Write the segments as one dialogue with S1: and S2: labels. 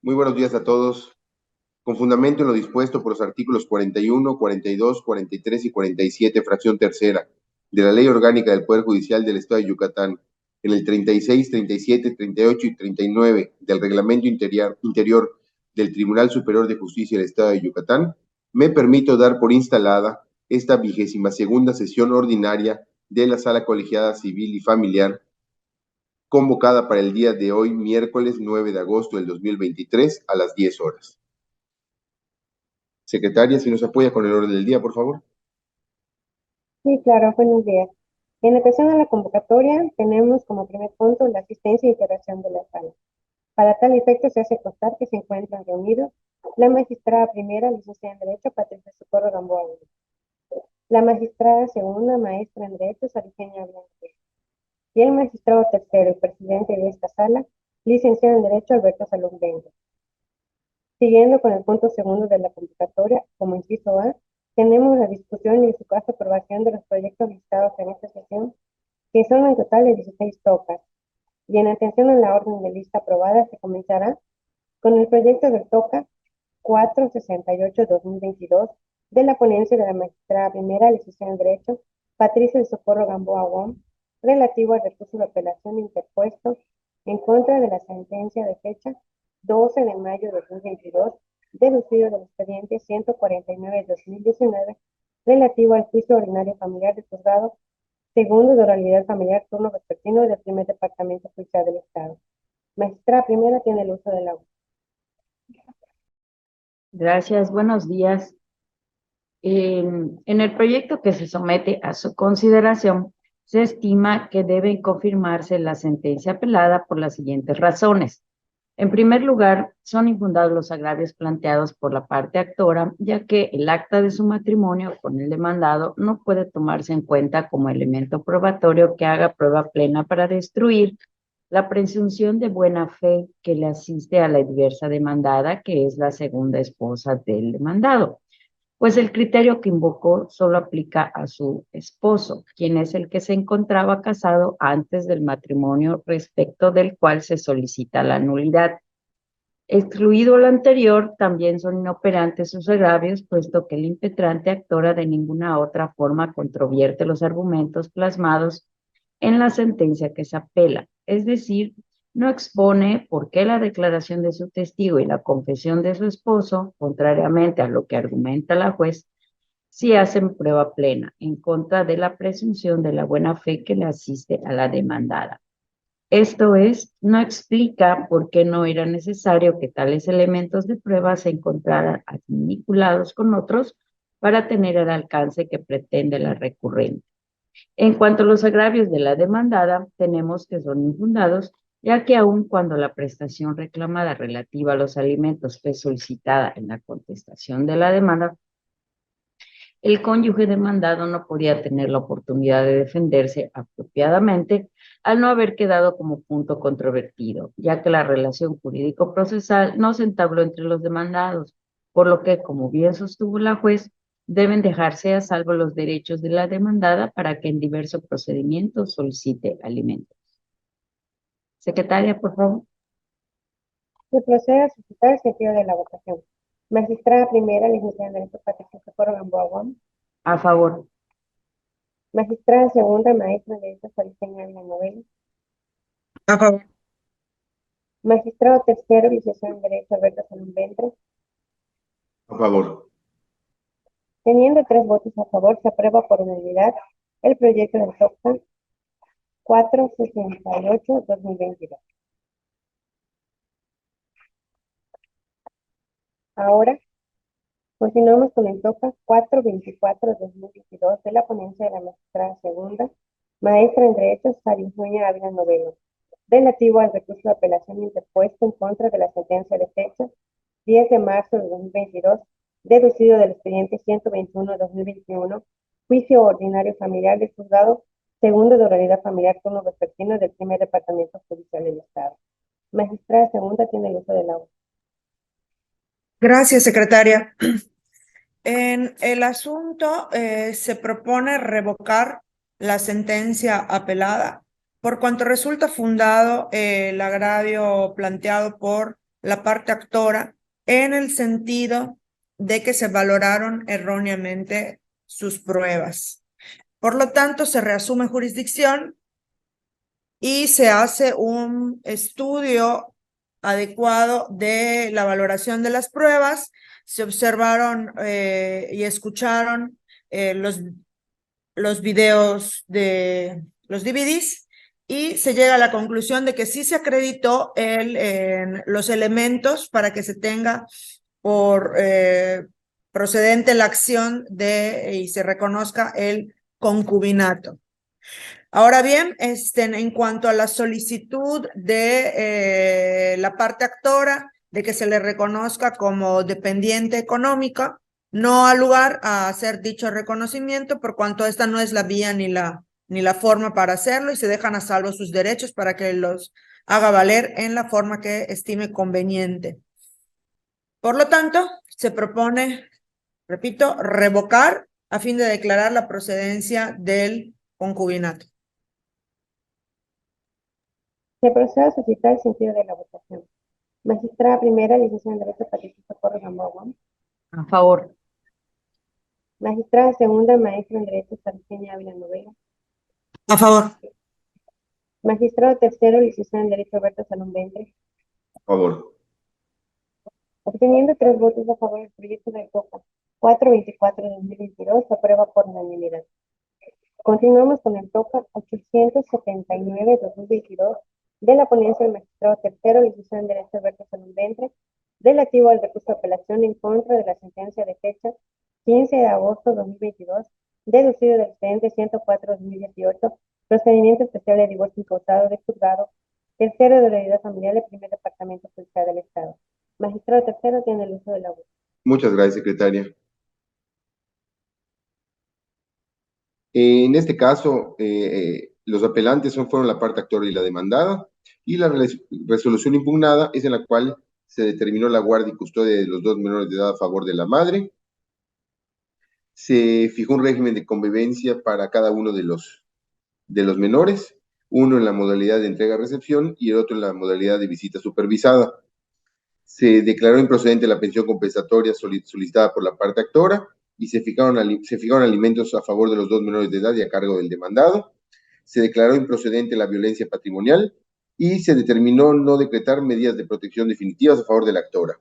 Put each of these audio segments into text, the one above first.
S1: Muy buenos días a todos. Con fundamento en lo dispuesto por los artículos 41, 42, 43 y 47, fracción tercera, de la Ley Orgánica del Poder Judicial del Estado de Yucatán, en el 36, 37, 38 y 39 del Reglamento Interior del Tribunal Superior de Justicia del Estado de Yucatán, me permito dar por instalada esta 22ª sesión ordinaria de la Sala Colegiada Civil y Familiar, convocada para el día de hoy, miércoles 9 de agosto del 2023, a las 10 horas. Secretaria, si nos apoya con el orden del día, por favor.
S2: Sí, claro, buenos días. En atención a la convocatoria, tenemos como primer punto la asistencia e integración de la sala. Para tal efecto, se hace constar que se encuentran reunidos la magistrada primera, licenciada en Derecho, Patricia Socorro Gamboa, la magistrada segunda, maestra en Derecho, Sarigenia Blanco, y el magistrado tercero y presidente de esta sala, licenciado en Derecho, Alberto Salón Bengo. Siguiendo con el punto segundo de la convocatoria, como inciso A, tenemos la discusión y en su caso aprobación de los proyectos listados en esta sesión, que son en total de 16 tocas. Y en atención a la orden de lista aprobada, se comenzará con el proyecto de toca 468-2022 de la ponencia de la magistrada primera, licenciada en Derecho, Patricia de Socorro Gamboa Wong, relativo al recurso de apelación interpuesto en contra de la sentencia de fecha 12 de mayo de 2022, deducido del expediente 149 de 2019, relativo al juicio ordinario familiar del juzgado segundo de oralidad familiar turno vespertino del primer departamento judicial del Estado. Magistrada primera tiene el uso del agua.
S3: Gracias, buenos días. En el proyecto que se somete a su consideración, se estima que deben confirmarse la sentencia apelada por las siguientes razones. En primer lugar, son infundados los agravios planteados por la parte actora, ya que el acta de su matrimonio con el demandado no puede tomarse en cuenta como elemento probatorio que haga prueba plena para destruir la presunción de buena fe que le asiste a la diversa demandada, que es la segunda esposa del demandado. Pues el criterio que invocó solo aplica a su esposo, quien es el que se encontraba casado antes del matrimonio respecto del cual se solicita la nulidad. Excluido lo anterior, también son inoperantes sus agravios, puesto que el impetrante actora de ninguna otra forma controvierte los argumentos plasmados en la sentencia que se apela, es decir, no expone por qué la declaración de su testigo y la confesión de su esposo, contrariamente a lo que argumenta la juez, sí hacen prueba plena en contra de la presunción de la buena fe que le asiste a la demandada. Esto es, no explica por qué no era necesario que tales elementos de prueba se encontraran vinculados con otros para tener el alcance que pretende la recurrente. En cuanto a los agravios de la demandada, tenemos que son infundados, ya que aun cuando la prestación reclamada relativa a los alimentos fue solicitada en la contestación de la demanda, el cónyuge demandado no podía tener la oportunidad de defenderse apropiadamente al no haber quedado como punto controvertido, ya que la relación jurídico-procesal no se entabló entre los demandados, por lo que, como bien sostuvo la juez, deben dejarse a salvo los derechos de la demandada para que en diversos procedimientos solicite alimentos. Secretaria, por favor.
S2: Se procede a suscitar el sentido de la votación. Magistrada primera, licenciada en Derecho, Patricia Socorro Gamboa Wong.
S3: A favor.
S2: Magistrada segunda, maestra en Derecho, Sarigenia Blanco.
S4: A favor.
S2: Magistrado tercero, licenciado en Derecho, Alberto Salón Bengo.
S1: A favor.
S2: Teniendo 3 votos a favor, se aprueba por unanimidad el proyecto del TOCA 468-2022. Ahora, continuamos con el TOCA 424-2022 de la ponencia de la magistrada segunda, maestra en Derecho, Sarigenia Ávila Novelo, relativo al recurso de apelación interpuesto en contra de la sentencia de fecha 10 de marzo de 2022, deducido del expediente 121-2021, juicio ordinario familiar del juzgado segundo de oralidad familiar turno vespertino del primer departamento judicial del Estado. Magistrada segunda tiene el uso del agua.
S4: Gracias, secretaria. En el asunto se propone revocar la sentencia apelada por cuanto resulta fundado el agravio planteado por la parte actora en el sentido de que se valoraron erróneamente sus pruebas. Por lo tanto, se reasume jurisdicción y se hace un estudio adecuado de la valoración de las pruebas. Se observaron y escucharon los videos de los DVDs y se llega a la conclusión de que sí se acreditó los elementos para que se tenga por procedente la acción y se reconozca el concubinato. Ahora bien, en cuanto a la solicitud de la parte actora, de que se le reconozca como dependiente económica, no ha lugar a hacer dicho reconocimiento por cuanto esta no es la vía ni la forma para hacerlo y se dejan a salvo sus derechos para que los haga valer en la forma que estime conveniente. Por lo tanto, se propone, repito, revocar a fin de declarar la procedencia del concubinato.
S2: Se procede a suscitar el sentido de la votación. Magistrada primera, licenciada en Derecho Patricia Socorro Gamboa.
S3: A favor.
S2: Magistrada segunda, maestra en Derecho Sargenia Ávila Novela.
S4: A favor.
S2: Magistrado tercero, licenciado en Derecho Alberto Salón Ventre.
S1: A favor.
S2: Obteniendo 3 votos a favor del proyecto de TOCA 424-2022, se aprueba por unanimidad. Continuamos con el TOCA 879-2022 de la ponencia del magistrado tercero, licenciado en Derecho Alberto Salón Ventre, relativo al recurso de apelación en contra de la sentencia de fecha 15 de agosto de 2022, deducido del expediente 104-2018, procedimiento especial de divorcio incautado del juzgado tercero de la unidad familiar del primer departamento judicial del Estado. Magistrado tercero tiene el uso de la voz.
S1: Muchas gracias, secretaria. En este caso, los apelantes fueron la parte actora y la demandada, y la resolución impugnada es en la cual se determinó la guardia y custodia de los 2 menores de edad a favor de la madre. Se fijó un régimen de convivencia para cada uno de los menores, uno en la modalidad de entrega-recepción y el otro en la modalidad de visita supervisada. Se declaró improcedente la pensión compensatoria solicitada por la parte actora y se fijaron alimentos a favor de los 2 menores de edad y a cargo del demandado. Se declaró improcedente la violencia patrimonial y se determinó no decretar medidas de protección definitivas a favor de la actora.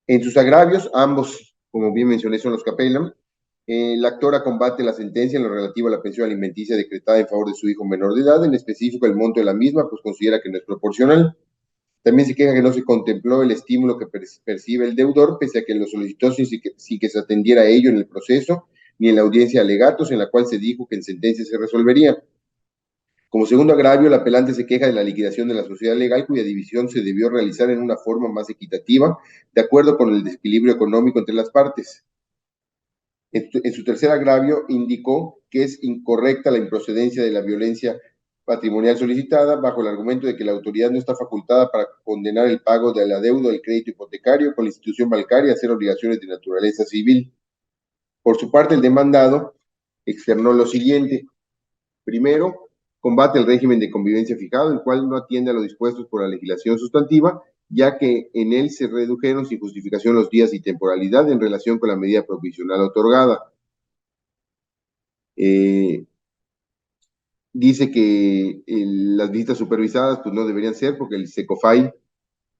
S1: En sus agravios, ambos, como bien mencioné, son los que apelan. La actora combate la sentencia en lo relativo a la pensión alimenticia decretada en favor de su hijo menor de edad, en específico el monto de la misma, pues considera que no es proporcional. También se queja que no se contempló el estímulo que percibe el deudor, pese a que lo solicitó sin que se atendiera a ello en el proceso, ni en la audiencia de alegatos, en la cual se dijo que en sentencia se resolvería. Como segundo agravio, el apelante se queja de la liquidación de la sociedad legal, cuya división se debió realizar en una forma más equitativa, de acuerdo con el desequilibrio económico entre las partes. En su tercer agravio, indicó que es incorrecta la improcedencia de la violencia patrimonial solicitada, bajo el argumento de que la autoridad no está facultada para condenar el pago de la deuda del crédito hipotecario con la institución bancaria a hacer obligaciones de naturaleza civil. Por su parte, el demandado externó lo siguiente. Primero, combate el régimen de convivencia fijado, el cual no atiende a lo dispuesto por la legislación sustantiva, ya que en él se redujeron sin justificación los días y temporalidad en relación con la medida provisional otorgada. Dice que las visitas supervisadas pues no deberían ser porque el SECOFAI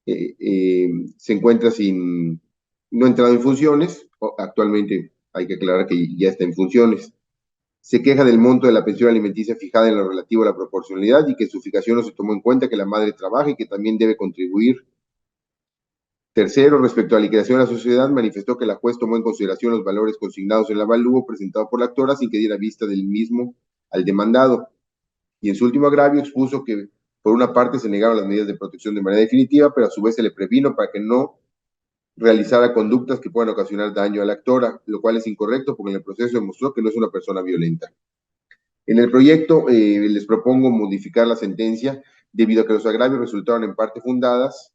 S1: se encuentra no ha entrado en funciones, actualmente hay que aclarar que ya está en funciones. Se queja del monto de la pensión alimenticia fijada en lo relativo a la proporcionalidad y que en su fijación no se tomó en cuenta que la madre trabaja y que también debe contribuir. Tercero, respecto a la liquidación de la sociedad, manifestó que la juez tomó en consideración los valores consignados en el avalúo presentado por la actora sin que diera vista del mismo al demandado. Y en su último agravio expuso que, por una parte, se negaron las medidas de protección de manera definitiva, pero a su vez se le previno para que no realizara conductas que puedan ocasionar daño a la actora, lo cual es incorrecto porque en el proceso demostró que no es una persona violenta. En el proyecto les propongo modificar la sentencia debido a que los agravios resultaron en parte fundadas.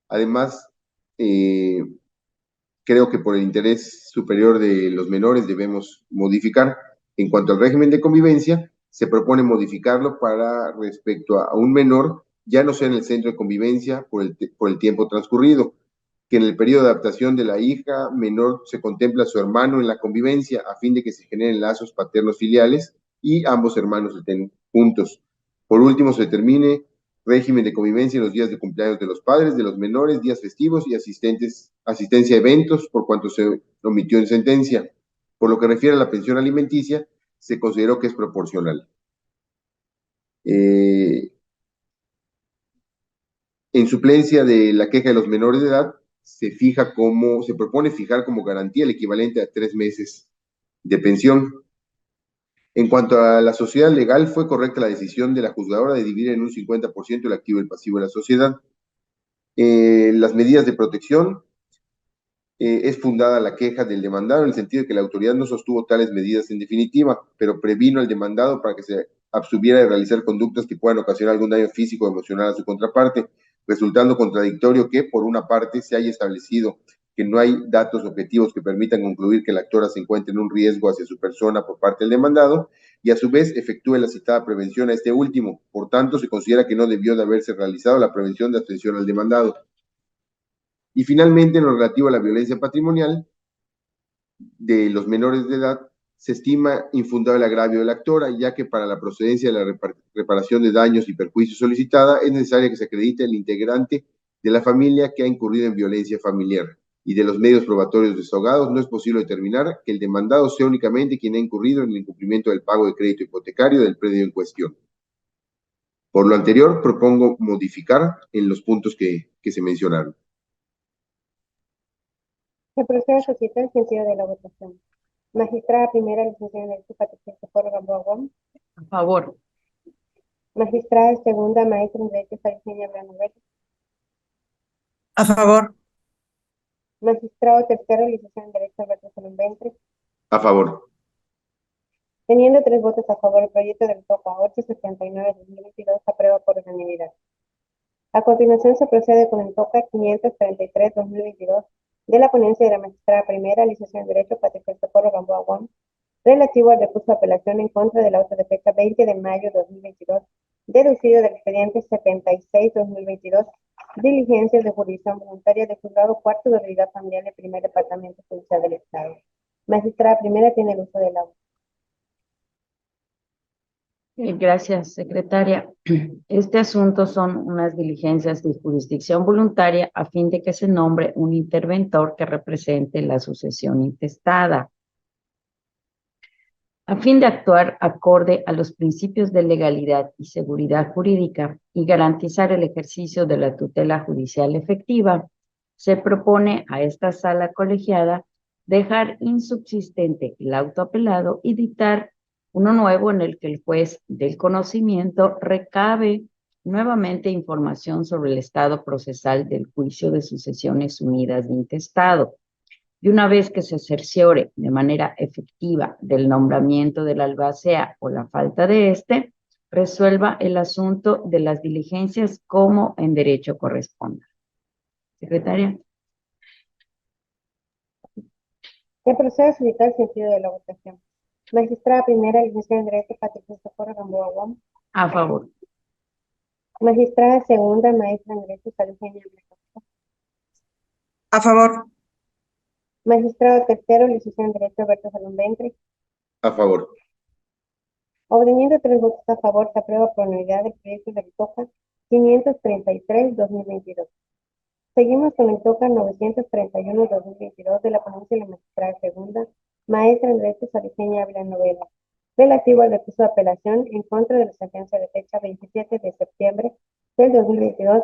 S1: Además, creo que por el interés superior de los menores debemos modificar. En cuanto al régimen de convivencia, se propone modificarlo para respecto a un menor ya no sea en el centro de convivencia por el tiempo transcurrido, que en el periodo de adaptación de la hija menor se contempla a su hermano en la convivencia a fin de que se generen lazos paternos filiales y ambos hermanos estén juntos. Por último, se determine régimen de convivencia en los días de cumpleaños de los padres, de los menores, días festivos y asistencia a eventos, por cuanto se omitió en sentencia. Por lo que refiere a la pensión alimenticia, se consideró que es proporcional. En suplencia de la queja de los menores de edad, se propone fijar como garantía el equivalente a 3 meses de pensión. En cuanto a la sociedad legal, fue correcta la decisión de la juzgadora de dividir en un 50% el activo y el pasivo de la sociedad. Las medidas de protección, es fundada la queja del demandado en el sentido de que la autoridad no sostuvo tales medidas en definitiva, pero previno al demandado para que se abstuviera de realizar conductas que puedan ocasionar algún daño físico o emocional a su contraparte, resultando contradictorio que, por una parte, se haya establecido que no hay datos objetivos que permitan concluir que la actora se encuentre en un riesgo hacia su persona por parte del demandado, y a su vez efectúe la citada prevención a este último. Por tanto, se considera que no debió de haberse realizado la prevención de abstención al demandado. Y finalmente, en lo relativo a la violencia patrimonial de los menores de edad, se estima infundado el agravio de la actora, ya que para la procedencia de la reparación de daños y perjuicios solicitada es necesario que se acredite el integrante de la familia que ha incurrido en violencia familiar, y de los medios probatorios desahogados no es posible determinar que el demandado sea únicamente quien ha incurrido en el incumplimiento del pago de crédito hipotecario del predio en cuestión. Por lo anterior, propongo modificar en los puntos que se mencionaron.
S2: Se procede a solicitar el sentido de la votación. Magistrada primera, licenciada en Derecho Patricia Socorro Gamboa Guam.
S3: A favor.
S2: Magistrada segunda, maestra en Derecho Sargenia Branovel.
S4: A favor.
S2: Magistrado tercero, licenciado en Derecho Alberto Salón Ventre.
S1: A favor.
S2: Teniendo 3 votos a favor, el proyecto del TOCA 879-2022 aprueba por unanimidad. A continuación se procede con el TOCA 533-2022 de la ponencia de la magistrada primera, licenciada en Derecho Patricia Socorro Gamboa Guam, relativo al recurso de apelación en contra del auto de fecha 20 de mayo de 2022, deducido del expediente 76-2022, diligencias de jurisdicción voluntaria de juzgado cuarto de unidad familiar del primer departamento judicial del Estado. Magistrada primera tiene el uso del auto.
S3: Gracias, secretaria. Este asunto son unas diligencias de jurisdicción voluntaria a fin de que se nombre un interventor que represente la sucesión intestada. A fin de actuar acorde a los principios de legalidad y seguridad jurídica y garantizar el ejercicio de la tutela judicial efectiva, se propone a esta sala colegiada dejar insubsistente el auto apelado y dictar uno nuevo en el que el juez del conocimiento recabe nuevamente información sobre el estado procesal del juicio de sucesiones unidas de intestado. Y una vez que se cerciore de manera efectiva del nombramiento del albacea o la falta de éste, resuelva el asunto de las diligencias como en derecho corresponda. Secretaria.
S2: Se procede a solicitar el sentido de la votación. Magistrada primera, licenciada en Derecho Patricia Socorro Gamboa Guam.
S3: A favor.
S2: Magistrada segunda, maestra en Derecho Sargenia Branovel.
S4: A favor.
S2: Magistrado tercero, licenciado en Derecho Alberto Salón Ventre.
S1: A favor.
S2: Obteniendo 3 votos a favor, se aprueba por unanimidad el proyecto del TOCA 533-2022. Seguimos con el TOCA 931-2022 de la ponencia de la magistrada segunda, maestra en Derecho Sargenia Branovel, relativo al recurso de apelación en contra de la sentencia de fecha 27 de septiembre del 2022,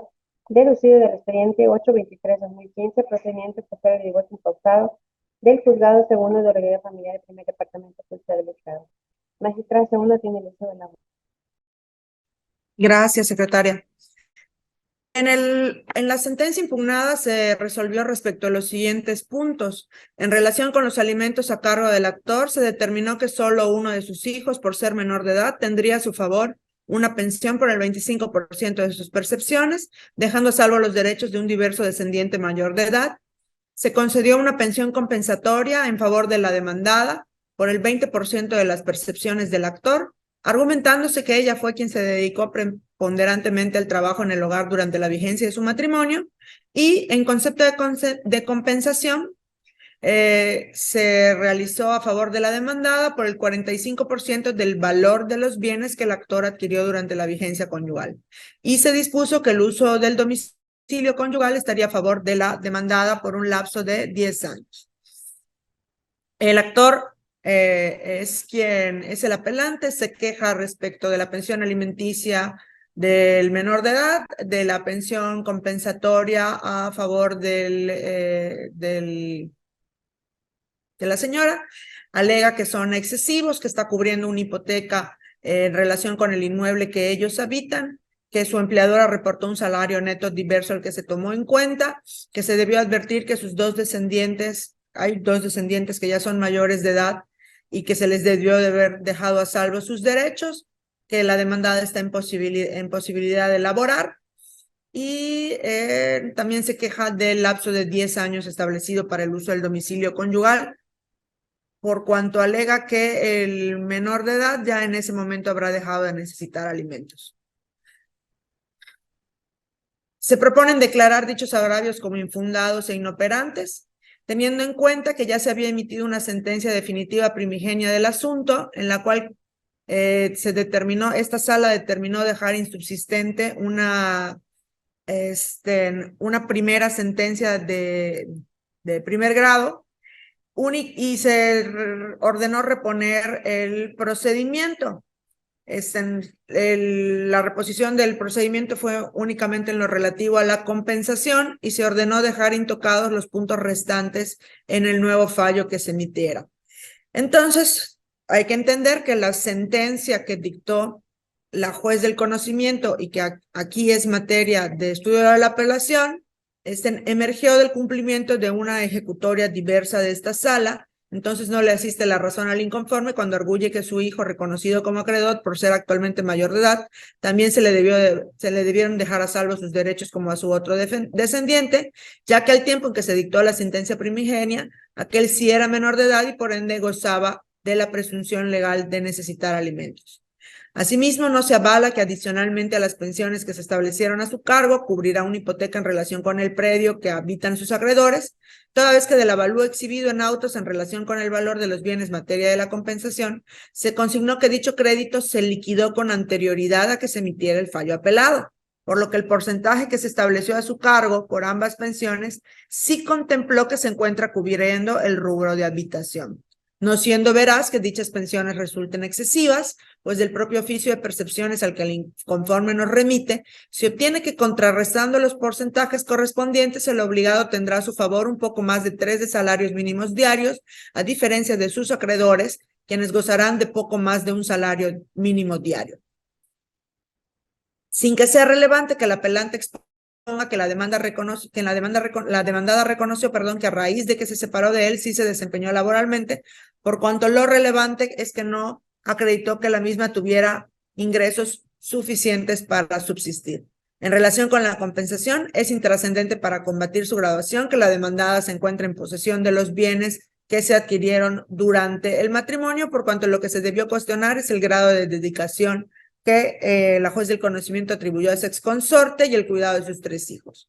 S2: deducido del expediente 823-2015, procedimiento especial de divorcio incausado del juzgado segundo de regularidad familiar del primer departamento judicial del Estado. Magistrada segunda tiene el uso de la voz.
S4: Gracias, secretaria. En la sentencia impugnada se resolvió respecto a los siguientes puntos. En relación con los alimentos a cargo del actor, se determinó que solo uno de sus hijos, por ser menor de edad, tendría a su favor una pensión por el 25% de sus percepciones, dejando a salvo los derechos de un diverso descendiente mayor de edad. Se concedió una pensión compensatoria en favor de la demandada por el 20% de las percepciones del actor, argumentándose que ella fue quien se dedicó preponderantemente el trabajo en el hogar durante la vigencia de su matrimonio, y en concepto de compensación, se realizó a favor de la demandada por el 45% del valor de los bienes que el actor adquirió durante la vigencia conyugal. Y se dispuso que el uso del domicilio conyugal estaría a favor de la demandada por un lapso de 10 años. El actor es quien es el apelante, se queja respecto de la pensión alimenticia del menor de edad, de la pensión compensatoria a favor de la señora, alega que son excesivos, que está cubriendo una hipoteca en relación con el inmueble que ellos habitan, que su empleadora reportó un salario neto diverso al que se tomó en cuenta, que se debió advertir que sus dos descendientes, hay dos descendientes que ya son mayores de edad y que se les debió de haber dejado a salvo sus derechos, que la demandada está en posibilidad de laborar, y también se queja del lapso de 10 años establecido para el uso del domicilio conyugal, por cuanto alega que el menor de edad ya en ese momento habrá dejado de necesitar alimentos. Se proponen declarar dichos agravios como infundados e inoperantes, teniendo en cuenta que ya se había emitido una sentencia definitiva primigenia del asunto, en la cual esta sala determinó dejar insubsistente una primera sentencia de primer grado, y se ordenó reponer el procedimiento. La reposición del procedimiento fue únicamente en lo relativo a la compensación, y se ordenó dejar intocados los puntos restantes en el nuevo fallo que se emitiera. Entonces, hay que entender que la sentencia que dictó la juez del conocimiento, y que aquí es materia de estudio de la apelación, emergió del cumplimiento de una ejecutoria diversa de esta sala. Entonces no le asiste la razón al inconforme cuando arguye que su hijo, reconocido como acreedor por ser actualmente mayor de edad, también se le debieron dejar a salvo sus derechos como a su otro descendiente, ya que al tiempo en que se dictó la sentencia primigenia, aquel sí era menor de edad y por ende gozaba de la presunción legal de necesitar alimentos. Asimismo, no se avala que adicionalmente a las pensiones que se establecieron a su cargo, cubrirá una hipoteca en relación con el predio que habitan sus acreedores, toda vez que del avalúo exhibido en autos en relación con el valor de los bienes materia de la compensación, se consignó que dicho crédito se liquidó con anterioridad a que se emitiera el fallo apelado, por lo que el porcentaje que se estableció a su cargo por ambas pensiones sí contempló que se encuentra cubriendo el rubro de habitación, no siendo veraz que dichas pensiones resulten excesivas, pues del propio oficio de percepciones al que el inconforme nos remite, se obtiene que contrarrestando los porcentajes correspondientes, el obligado tendrá a su favor un poco más de 3 de salarios mínimos diarios, a diferencia de sus acreedores, quienes gozarán de poco más de un salario mínimo diario. Sin que sea relevante que el apelante exponga que la demandada reconoció que a raíz de que se separó de él sí se desempeñó laboralmente, por cuanto lo relevante es que no acreditó que la misma tuviera ingresos suficientes para subsistir. En relación con la compensación, es intrascendente para combatir su graduación que la demandada se encuentre en posesión de los bienes que se adquirieron durante el matrimonio, por cuanto lo que se debió cuestionar es el grado de dedicación que la juez del conocimiento atribuyó a ese exconsorte y el cuidado de sus 3 hijos.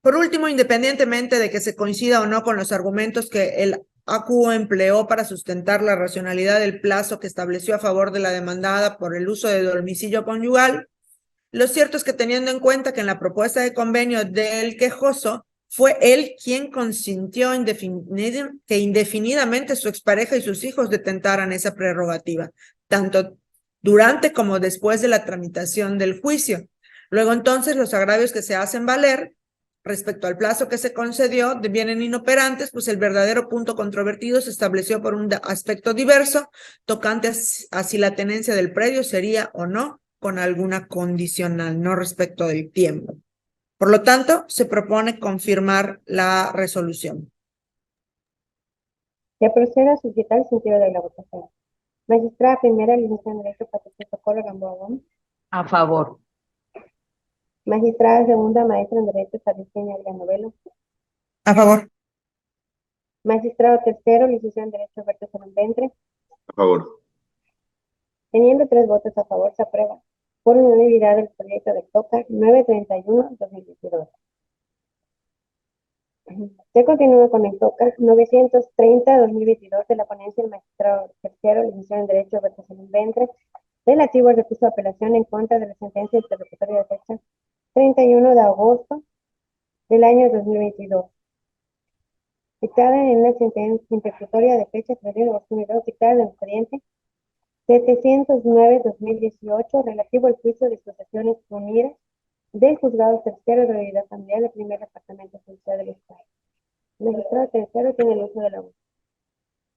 S4: Por último, independientemente de que se coincida o no con los argumentos que el ACU empleó para sustentar la racionalidad del plazo que estableció a favor de la demandada por el uso de domicilio conyugal, lo cierto es que, teniendo en cuenta que en la propuesta de convenio del quejoso fue él quien consintió que indefinidamente su expareja y sus hijos detentaran esa prerrogativa, tanto durante como después de la tramitación del juicio. Luego, entonces, los agravios que se hacen valer respecto al plazo que se concedió devienen inoperantes, pues el verdadero punto controvertido se estableció por un aspecto diverso, tocante a si la tenencia del predio sería o no con alguna condicional, no respecto del tiempo. Por lo tanto, se propone confirmar la resolución.
S2: Se procede a suscitar el sentido de la votación. Magistrada primera, licenciada en Derecho Patricia Socorro Gamboa Gómez.
S3: A favor.
S2: Magistrada segunda, maestra en Derecho Patricia Villanovelo.
S4: A favor.
S2: Magistrado tercero, licenciado en Derecho Alberto Salón Ventre.
S1: A favor.
S2: Teniendo 3 votos a favor, se aprueba. por unanimidad del proyecto de TOCA 931-2022. Se continúa con el TOCA 930-2022 de la ponencia del magistrado tercero, licenciado en Derecho Berta Salín Ventre, relativo al recurso de apelación en contra de la sentencia interlocutoria de fecha 31 de agosto del año 2022, dictada en la sentencia interlocutoria de fecha 31 de agosto de 2022, dictada en el expediente 709-2018, relativo al juicio de asociaciones unidas del juzgado tercero de la unidad familiar del primer departamento judicial del Estado. El magistrado tercero tiene el uso de la voz.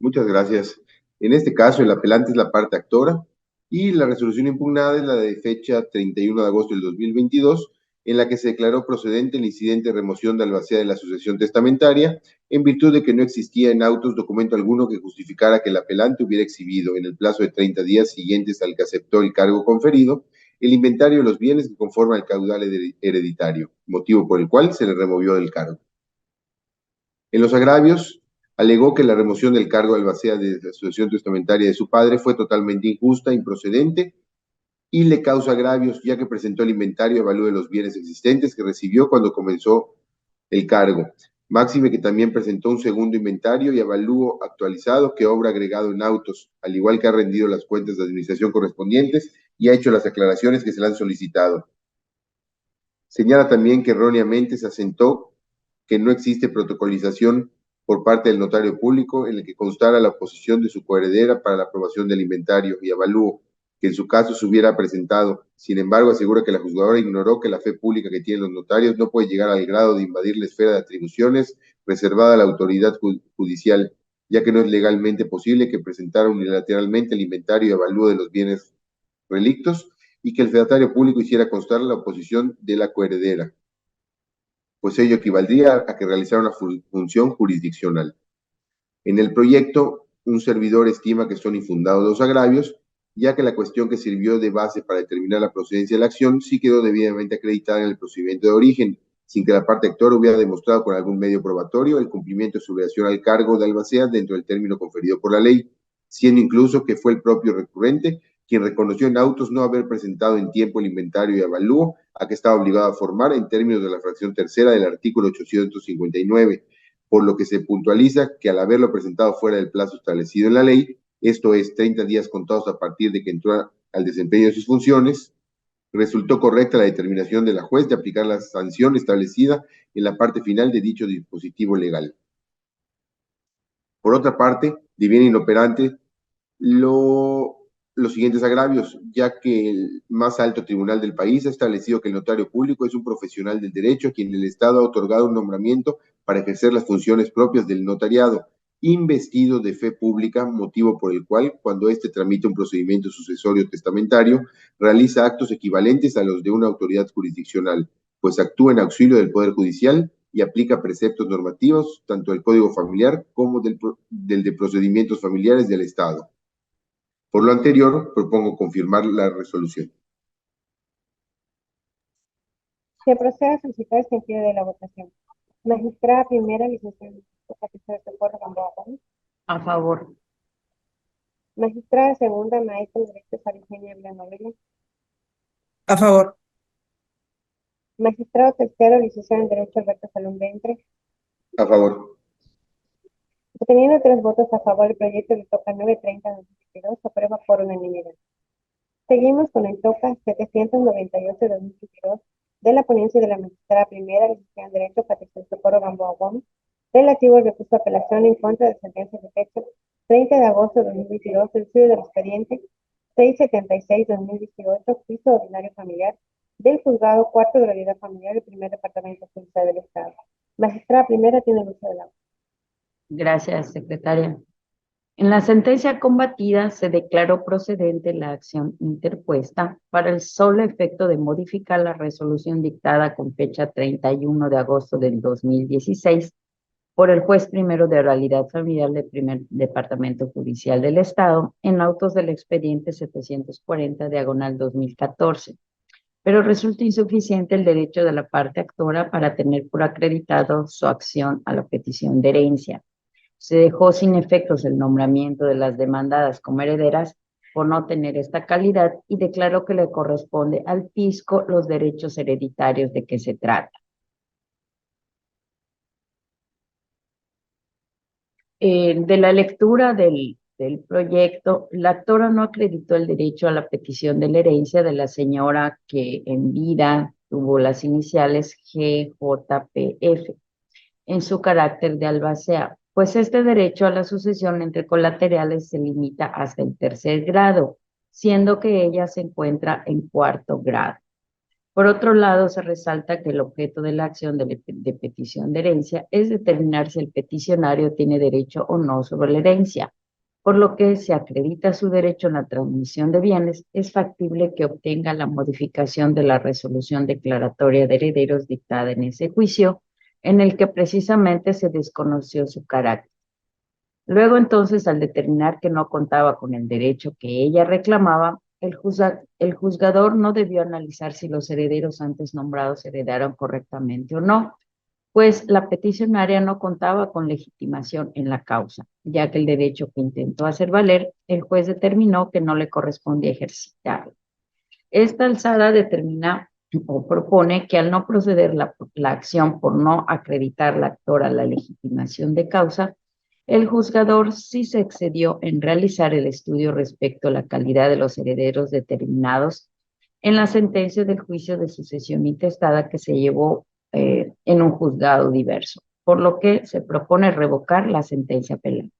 S1: Muchas gracias. En este caso, el apelante es la parte actora y la resolución impugnada es la de fecha 31 de agosto del 2022, en la que se declaró procedente el incidente de remoción de albacea de la asociación testamentaria, en virtud de que no existía en autos documento alguno que justificara que el apelante hubiera exhibido, en el plazo de 30 días siguientes al que aceptó el cargo conferido, el inventario de los bienes que conforman el caudal hereditario, motivo por el cual se le removió del cargo. En los agravios, alegó que la remoción del cargo de albacea de la asociación testamentaria de su padre fue totalmente injusta, improcedente y le causa agravios, ya que presentó el inventario y avalúo de los bienes existentes que recibió cuando comenzó el cargo. Máxime que también presentó un segundo inventario y avalúo actualizado que obra agregado en autos, al igual que ha rendido las cuentas de administración correspondientes y ha hecho las aclaraciones que se le han solicitado. Señala también que erróneamente se asentó que no existe protocolización por parte del notario público en el que constara la oposición de su coheredera para la aprobación del inventario y avalúo que en su caso se hubiera presentado. Sin embargo, asegura que la juzgadora ignoró que la fe pública que tienen los notarios no puede llegar al grado de invadir la esfera de atribuciones reservada a la autoridad judicial, ya que no es legalmente posible que presentara unilateralmente el inventario y avalúo de los bienes relictos y que el fedatario público hiciera constar la oposición de la coheredera, pues ello equivaldría a que realizara una función jurisdiccional. En el proyecto, un servidor estima que son infundados los agravios, ya que la cuestión que sirvió de base para determinar la procedencia de la acción sí quedó debidamente acreditada en el procedimiento de origen, sin que la parte actora hubiera demostrado con algún medio probatorio el cumplimiento de su obligación al cargo de albacea dentro del término conferido por la ley, siendo incluso que fue el propio recurrente quien reconoció en autos no haber presentado en tiempo el inventario y avalúo a que estaba obligado a formar en términos de la fracción tercera del artículo 859, por lo que se puntualiza que al haberlo presentado fuera del plazo establecido en la ley, esto es 30 días contados a partir de que entró al desempeño de sus funciones, resultó correcta la determinación de la juez de aplicar la sanción establecida en la parte final de dicho dispositivo legal. Por otra parte, diviene inoperante los siguientes agravios, ya que el más alto tribunal del país ha establecido que el notario público es un profesional del derecho a quien el Estado ha otorgado un nombramiento para ejercer las funciones propias del notariado, investido de fe pública, motivo por el cual, cuando éste tramita un procedimiento sucesorio testamentario, realiza actos equivalentes a los de una autoridad jurisdiccional, pues actúa en auxilio del Poder Judicial y aplica preceptos normativos, tanto del Código Familiar como del de procedimientos familiares del Estado. Por lo anterior, propongo confirmar la resolución.
S2: Se procede a solicitar el sentido de la votación. Magistrada primera, licenciada Patricia Socorro Gamboa Gómez.
S3: A favor.
S2: Magistrada segunda, maestra de Derecho Sarigenia Villanovela.
S4: A favor.
S2: Magistrado tercero, licenciado en Derecho Alberto Salón Ventre.
S1: A favor.
S2: Teniendo 3 votos a favor, el proyecto le toca 930-2022, se aprueba por unanimidad. Seguimos con el TOCA 798-2022 de la ponencia de la magistrada primera, licenciada en Derecho Patricia Socorro Gamboa Gómez, relativo al recurso de apelación en contra de sentencia de fecha 30 de agosto de 2022, el estudio del expediente 676-2018, juicio ordinario familiar del juzgado cuarto de la unidad familiar del primer departamento judicial del Estado. Magistrada primera tiene el uso de la voz.
S3: Gracias, secretaria. En la sentencia combatida se declaró procedente la acción interpuesta para el solo efecto de modificar la resolución dictada con fecha 31 de agosto del 2016 por el juez primero de oralidad familiar del primer departamento judicial del Estado en autos del expediente 740/2014. Pero resulta insuficiente el derecho de la parte actora para tener por acreditado su acción a la petición de herencia. Se dejó sin efectos el nombramiento de las demandadas como herederas, por no tener esta calidad y declaró que le corresponde al fisco los derechos hereditarios de que se trata. De la lectura del proyecto, la actora no acreditó el derecho a la petición de la herencia de la señora que en vida tuvo las iniciales GJPF en su carácter de albacea, pues este derecho a la sucesión entre colaterales se limita hasta el tercer grado, siendo que ella se encuentra en cuarto grado. Por otro lado, se resalta que el objeto de la acción de petición de herencia es determinar si el peticionario tiene derecho o no sobre la herencia, por lo que si acredita su derecho en la transmisión de bienes, es factible que obtenga la modificación de la resolución declaratoria de herederos dictada en ese juicio, en el que precisamente se desconoció su carácter. Luego entonces, al determinar que no contaba con el derecho que ella reclamaba, el juzgador no debió analizar si los herederos antes nombrados heredaron correctamente o no, pues la peticionaria no contaba con legitimación en la causa, ya que el derecho que intentó hacer valer, el juez determinó que no le correspondía ejercitarlo. Esta alzada determina o propone que al no proceder la acción por no acreditar la actora la legitimación de causa, el juzgador sí se excedió en realizar el estudio respecto a la calidad de los herederos determinados en la sentencia del juicio de sucesión intestada que se llevó en un juzgado diverso, por lo que se propone revocar la sentencia apelada.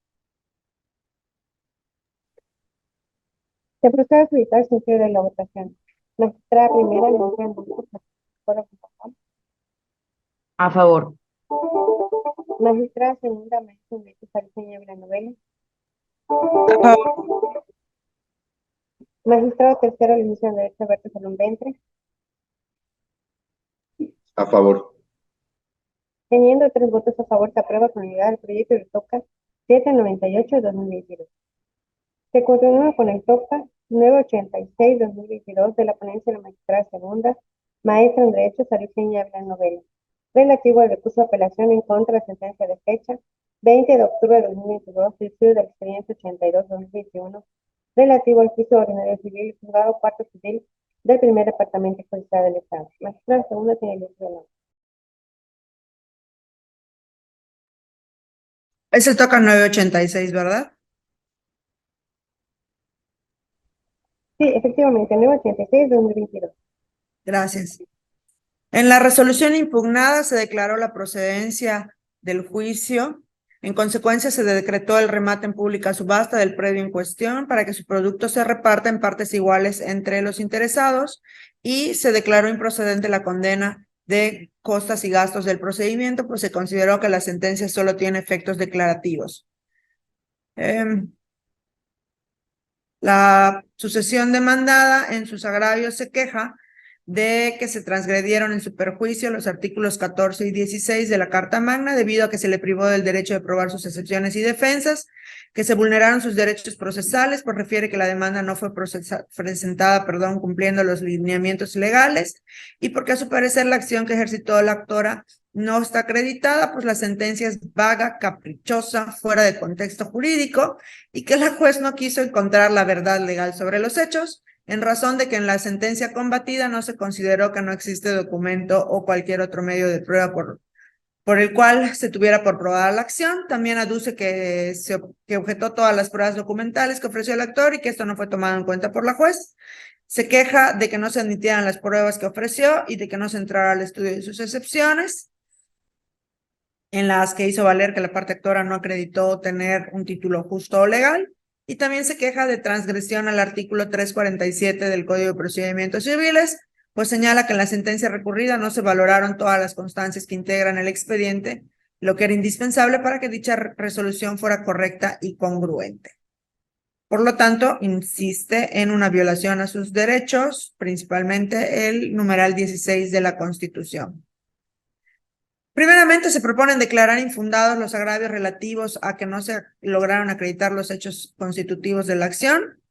S2: Se procede a solicitar el sentido de la votación. Magistrada primera, Luciana Domínguez,
S3: A favor.
S2: Magistrada segunda, maestra Parisenia Villanovela. Magistrado tercero, licenciado en Derecho Alberto Salón Ventre.
S1: A favor.
S2: Teniendo 3 votos a favor, se aprueba con unidad el proyecto de TOCA 798-2022. Se continúa con el TOCA 986-2022 de la ponencia de la magistrada segunda, maestra en Derecho Parisenia Villanovela, relativo al recurso de apelación en contra de la sentencia de fecha 20 de octubre de 2022 del estudio del expediente 82-2021, relativo al juicio ordinario civil, juzgado cuarto civil del primer departamento judicial del Estado. Magistrada segunda tiene el uso de la.
S4: Es el TOCA 986, ¿verdad?
S2: Sí, efectivamente, 986-2022.
S4: Gracias. En la resolución impugnada se declaró la procedencia del juicio. En consecuencia, se decretó el remate en pública subasta del predio en cuestión para que su producto se reparta en partes iguales entre los interesados y se declaró improcedente la condena de costas y gastos del procedimiento, pues se consideró que la sentencia solo tiene efectos declarativos. La sucesión demandada en sus agravios se queja de que se transgredieron en su perjuicio los artículos 14 y 16 de la Carta Magna debido a que se le privó del derecho de probar sus excepciones y defensas, que se vulneraron sus derechos procesales, pues refiere que la demanda no fue presentada, cumpliendo los lineamientos legales, y porque a su parecer la acción que ejercitó la actora no está acreditada, pues la sentencia es vaga, caprichosa, fuera de contexto jurídico, y que la juez no quiso encontrar la verdad legal sobre los hechos, en razón de que en la sentencia combatida no se consideró que no existe documento o cualquier otro medio de prueba por el cual se tuviera por probada la acción. También aduce que objetó todas las pruebas documentales que ofreció el actor y que esto no fue tomado en cuenta por la juez. Se queja de que no se admitieran las pruebas que ofreció y de que no se entrara al estudio de sus excepciones, en las que hizo valer que la parte actora no acreditó tener un título justo o legal. Y también se queja de transgresión al artículo 347 del Código de Procedimientos Civiles, pues señala que en la sentencia recurrida no se valoraron todas las constancias que integran el expediente, lo que era indispensable para que dicha resolución fuera correcta y congruente. Por lo tanto, insiste en una violación a sus derechos, principalmente el numeral 16 de la Constitución. Primeramente, se proponen declarar infundados los agravios relativos a que no se lograron acreditar los hechos constitutivos de la acción,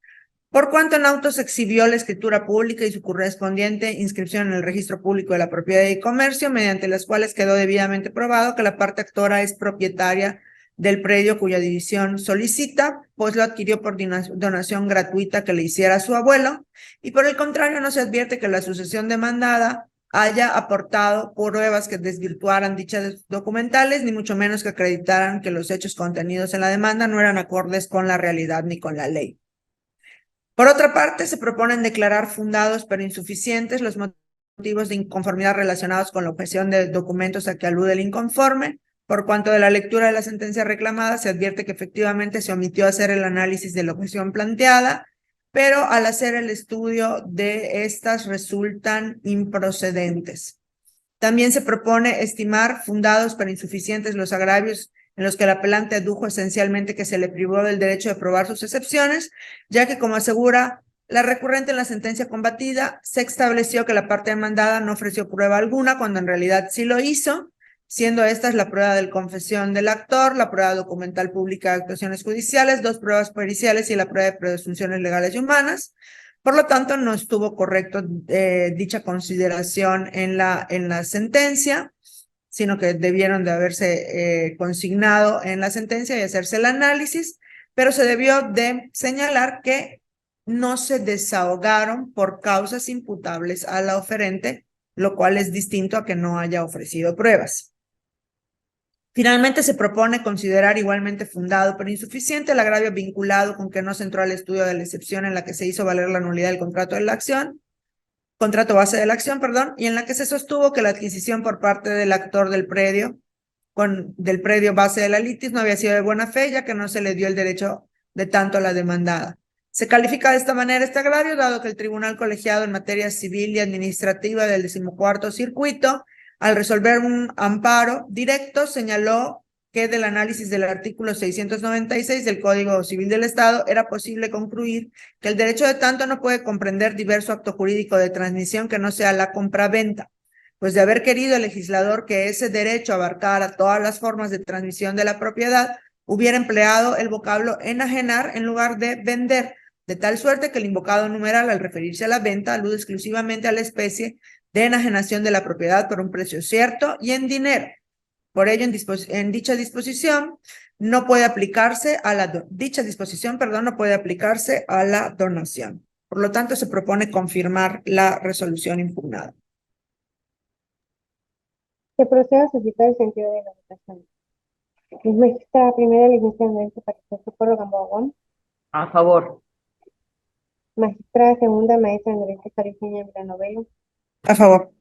S4: por cuanto en autos se exhibió la escritura pública y su correspondiente inscripción en el registro público de la propiedad y comercio, mediante las cuales quedó debidamente probado que la parte actora es propietaria del predio cuya división solicita, pues lo adquirió por donación gratuita que le hiciera su abuelo, y por el contrario no se advierte que la sucesión demandada haya aportado pruebas que desvirtuaran dichas documentales, ni mucho menos que acreditaran que los hechos contenidos en la demanda no eran acordes con la realidad ni con la ley. Por otra parte, se proponen declarar fundados pero insuficientes los motivos de inconformidad relacionados con la objeción de documentos a que alude el inconforme. Por cuanto de la lectura de la sentencia reclamada, se advierte que efectivamente se omitió hacer el análisis de la objeción planteada, pero al hacer el estudio de estas resultan improcedentes. También se propone estimar fundados pero insuficientes los agravios en los que el apelante adujo esencialmente que se le privó del derecho de probar sus excepciones, ya que, como asegura la recurrente en la sentencia combatida, se estableció que la parte demandada no ofreció prueba alguna, cuando en realidad sí lo hizo, siendo estas la prueba de confesión del actor, la prueba documental pública de actuaciones judiciales, 2 pruebas periciales y la prueba de presunciones legales y humanas. Por lo tanto, no estuvo correcto dicha consideración en la sentencia, sino que debieron de haberse consignado en la sentencia y hacerse el análisis, pero se debió de señalar que no se desahogaron por causas imputables a la oferente, lo cual es distinto a que no haya ofrecido pruebas. Finalmente, se propone considerar igualmente fundado pero insuficiente el agravio vinculado con que no se entró al estudio de la excepción en la que se hizo valer la nulidad del contrato base de la acción, y en la que se sostuvo que la adquisición por parte del actor del predio base de la litis no había sido de buena fe, ya que no se le dio el derecho de tanto a la demandada. Se califica de esta manera este agravio, dado que el Tribunal Colegiado en Materia Civil y Administrativa del 14º Circuito, al resolver un amparo directo, señaló que del análisis del artículo 696 del Código Civil del Estado era posible concluir que el derecho de tanto no puede comprender diverso acto jurídico de transmisión que no sea la compraventa, pues de haber querido el legislador que ese derecho abarcara todas las formas de transmisión de la propiedad, hubiera empleado el vocablo enajenar en lugar de vender, de tal suerte que el invocado numeral, al referirse a la venta, alude exclusivamente a la especie de enajenación de la propiedad por un precio cierto y en dinero. Por ello, en dicha disposición no puede aplicarse a la donación. Por lo tanto, se propone confirmar la resolución impugnada.
S2: Se procede a suscitar el sentido de la votación. Magistrada primera, licenciada en Derecho Patricia Socorro Gamboa Gómez.
S3: A favor.
S2: Magistrada segunda, maestra en Derecho Sarifeña Novelo.
S4: A favor.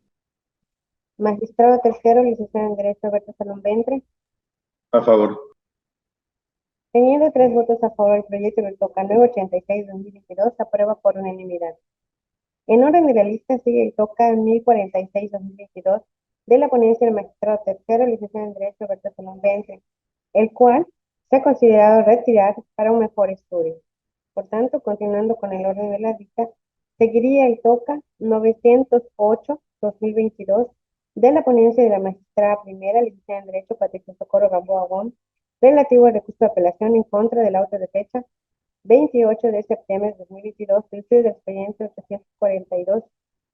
S2: Magistrado tercero, licenciado en Derecho Alberto Salón Ventre.
S1: A favor.
S2: Teniendo 3 votos a favor, el proyecto del TOCA 986-2022 aprueba por unanimidad. En orden de la lista sigue el TOCA 1046-2022 de la ponencia del magistrado tercero, licenciado en Derecho Alberto Salón Ventre, el cual se ha considerado retirar para un mejor estudio. Por tanto, continuando con el orden de la lista, seguiría el TOCA 908-2022 de la ponencia de la magistrada primera, licenciada en Derecho Patricia Socorro Gamboa Gómez, relativo al recurso de apelación en contra del auto de fecha 28 de septiembre de 2022 del estudio de expediente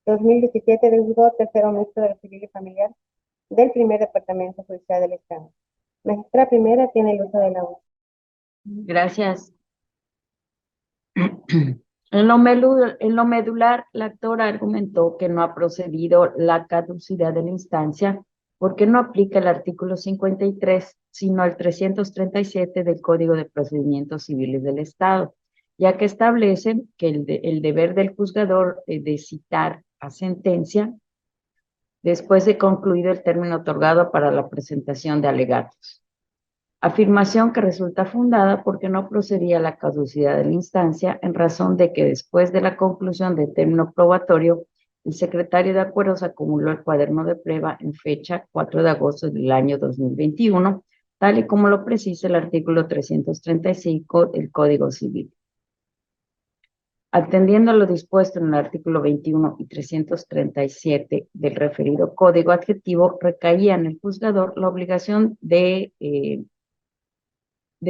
S2: 842-2017 del juzgado tercero mixto de lo civil y familiar del primer departamento judicial del Estado. Magistrada primera tiene el uso de la voz.
S3: Gracias. En lo medular, la actora argumentó que no ha procedido la caducidad de la instancia porque no aplica el artículo 53, sino el 337 del Código de Procedimientos Civiles del Estado, ya que establece que el deber del juzgador de citar a sentencia después de concluido el término otorgado para la presentación de alegatos. Afirmación que resulta fundada porque no procedía la caducidad de la instancia en razón de que después de la conclusión del término probatorio, el secretario de Acuerdos acumuló el cuaderno de prueba en fecha 4 de agosto del año 2021, tal y como lo precisa el artículo 335 del Código Civil. Atendiendo a lo dispuesto en el artículo 21 y 337 del referido código adjetivo, recaía en el juzgador la obligación de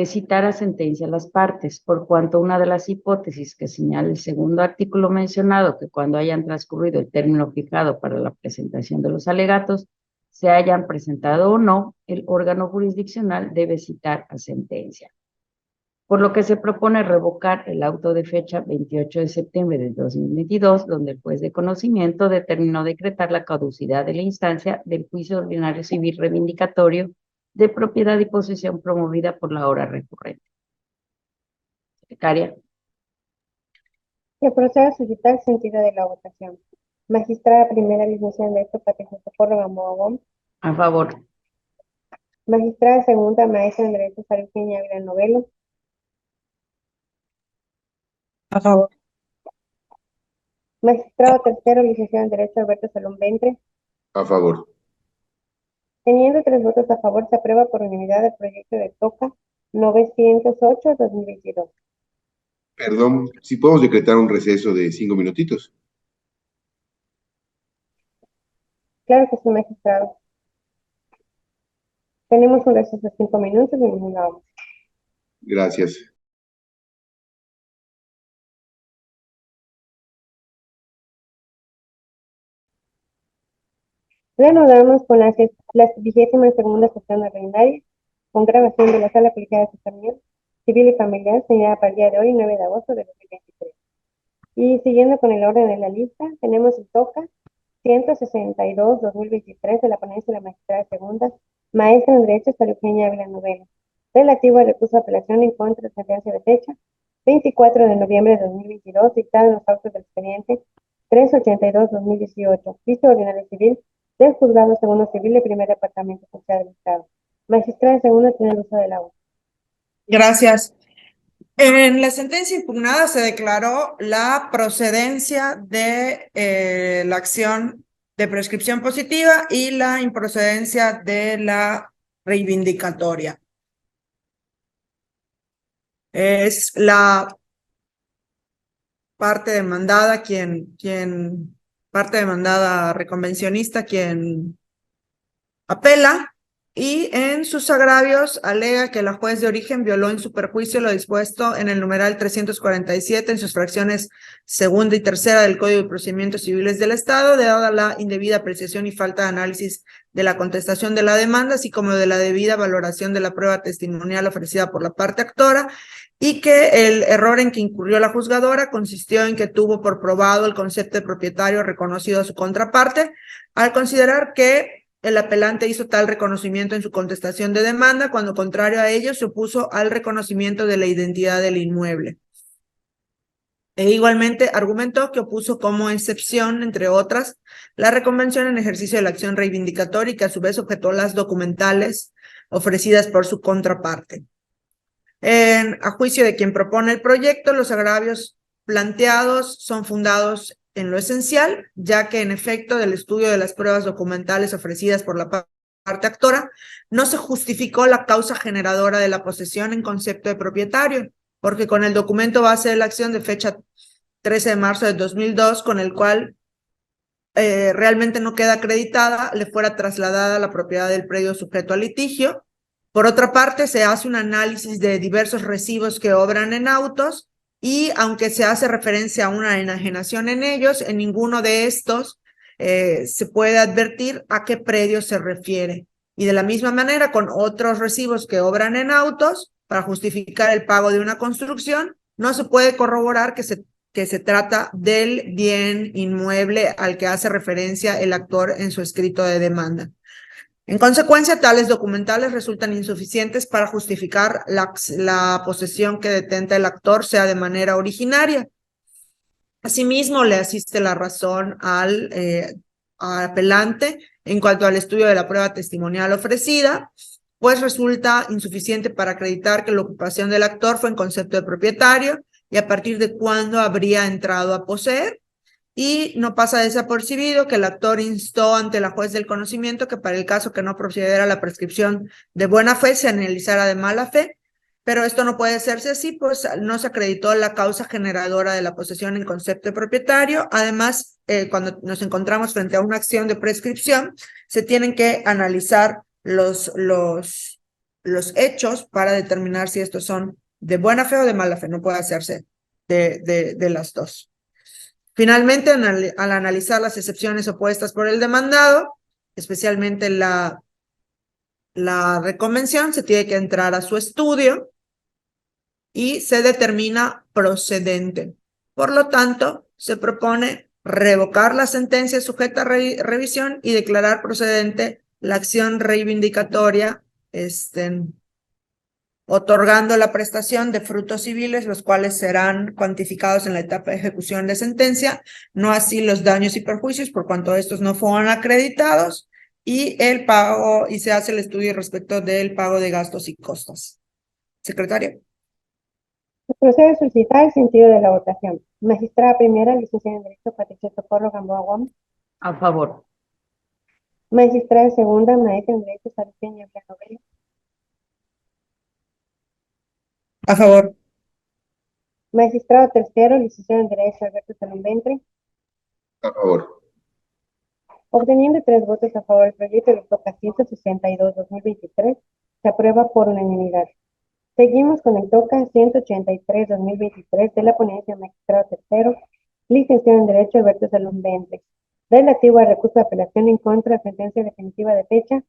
S3: citar a sentencia a las partes, por cuanto una de las hipótesis que señala el segundo artículo mencionado, que cuando hayan transcurrido el término fijado para la presentación de los alegatos, se hayan presentado o no, el órgano jurisdiccional debe citar a sentencia. Por lo que se propone revocar el auto de fecha 28 de septiembre de 2022, donde el juez de conocimiento determinó decretar la caducidad de la instancia del juicio ordinario civil reivindicatorio de propiedad y posesión promovida por la hora recurrente. Secretaria.
S2: Se procede a suscitar sentido de la votación. Magistrada primera licenciada en Derecho Patricia Socorro Gamboa Gómez.
S3: A favor.
S2: Magistrada segunda maestra en Derecho Sara Eugenia Ávila Novelo.
S4: A favor.
S2: Magistrado tercero licenciado en Derecho Alberto Salón Ventre.
S1: A favor.
S2: Teniendo 3 votos a favor, se aprueba por unanimidad el proyecto de TOCA 908-2022.
S1: Perdón, si podemos decretar un receso de 5 minutitos.
S2: Claro que sí, magistrado. Tenemos un receso de 5 minutos y nos vamos.
S1: Gracias.
S2: Reanudamos con la 22ª sesión ordinaria, con grabación de la Sala Colegiada de Asesoramiento Civil y Familiar, señalada para el día de hoy, 9 de agosto de 2023. Y siguiendo con el orden de la lista, tenemos el TOCA 162-2023 de la ponencia de la magistrada segunda, maestra en Derecho Sara Eugenia Ávila Novelo, relativo al recurso de apelación en contra de sentencia de fecha 24 de noviembre de 2022, dictada en los autos del expediente 382-2018, visto ordinario civil del Juzgado Segundo Civil de Primer Departamento Social del Estado. Magistrada segunda, tiene el uso del agua.
S4: Gracias. En la sentencia impugnada se declaró la procedencia de la acción de prescripción positiva y la improcedencia de la reivindicatoria. Es la parte demandada parte demandada reconvencionista quien apela, y en sus agravios alega que la juez de origen violó en su perjuicio lo dispuesto en el numeral 347 en sus fracciones segunda y tercera del Código de Procedimientos Civiles del Estado, dada la indebida apreciación y falta de análisis de la contestación de la demanda, así como de la debida valoración de la prueba testimonial ofrecida por la parte actora, y que el error en que incurrió la juzgadora consistió en que tuvo por probado el concepto de propietario reconocido a su contraparte, al considerar que el apelante hizo tal reconocimiento en su contestación de demanda, cuando contrario a ello se opuso al reconocimiento de la identidad del inmueble. E igualmente argumentó que opuso como excepción, entre otras, la reconvención en ejercicio de la acción reivindicatoria y que a su vez objetó las documentales ofrecidas por su contraparte. A juicio de quien propone el proyecto, los agravios planteados son fundados en lo esencial, ya que en efecto del estudio de las pruebas documentales ofrecidas por la parte actora, no se justificó la causa generadora de la posesión en concepto de propietario, porque con el documento base de la acción de fecha 13 de marzo de 2002, con el cual realmente no queda acreditada, le fuera trasladada la propiedad del predio sujeto al litigio. Por otra parte, se hace un análisis de diversos recibos que obran en autos, y aunque se hace referencia a una enajenación en ellos, en ninguno de estos se puede advertir a qué predio se refiere. Y de la misma manera, con otros recibos que obran en autos, para justificar el pago de una construcción, no se puede corroborar que se trata del bien inmueble al que hace referencia el actor en su escrito de demanda. En consecuencia, tales documentales resultan insuficientes para justificar la posesión que detenta el actor, sea de manera originaria. Asimismo, le asiste la razón al apelante en cuanto al estudio de la prueba testimonial ofrecida, pues resulta insuficiente para acreditar que la ocupación del actor fue en concepto de propietario y a partir de cuándo habría entrado a poseer. Y no pasa desapercibido que el actor instó ante la juez del conocimiento que para el caso que no procediera la prescripción de buena fe se analizara de mala fe, pero esto no puede hacerse así, pues no se acreditó la causa generadora de la posesión en concepto de propietario. Además, cuando nos encontramos frente a una acción de prescripción, se tienen que analizar los hechos para determinar si estos son de buena fe o de mala fe. No puede hacerse de las dos. Finalmente, al analizar las excepciones opuestas por el demandado, especialmente la reconvención, se tiene que entrar a su estudio y se determina procedente. Por lo tanto, se propone revocar la sentencia sujeta a revisión y declarar procedente la acción reivindicatoria, otorgando la prestación de frutos civiles, los cuales serán cuantificados en la etapa de ejecución de sentencia, no así los daños y perjuicios, por cuanto estos no fueron acreditados, y el pago, y se hace el estudio respecto del pago de gastos y costas. Secretario.
S2: Se procede a solicitar el sentido de la votación. Magistrada primera, licenciada en Derecho, Patricia Socorro Gamboa Guam.
S3: A favor.
S2: Magistrada segunda, maestra en Derecho, Sara Peña Villanobel.
S4: A favor.
S2: Magistrado tercero, licenciado en Derecho, Alberto Salón Ventre.
S1: A favor.
S2: Obteniendo 3 votos a favor, el proyecto de TOCA 162-2023 se aprueba por unanimidad. Seguimos con el TOCA 183-2023 de la ponencia magistrado tercero, licenciado en Derecho Alberto Salón Ventre, relativo al recurso de apelación en contra de sentencia definitiva de fecha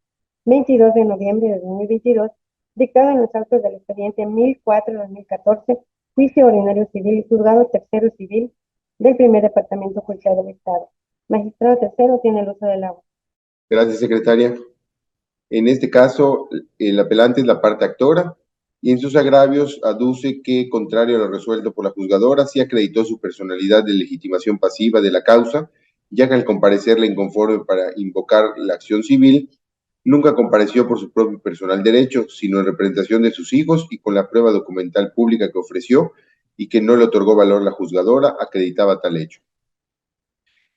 S2: 22 de noviembre de 2022, dictado en los autos del expediente 1004-2014, juicio ordinario civil y juzgado tercero civil del primer departamento judicial del Estado. Magistrado tercero tiene el uso del agua.
S1: Gracias, secretaria. En este caso, el apelante es la parte actora y en sus agravios aduce que, contrario a lo resuelto por la juzgadora, sí acreditó su personalidad de legitimación pasiva de la causa, ya que al comparecerle inconforme para invocar la acción civil, nunca compareció por su propio personal derecho, sino en representación de sus hijos y con la prueba documental pública que ofreció y que no le otorgó valor la juzgadora, acreditaba tal hecho.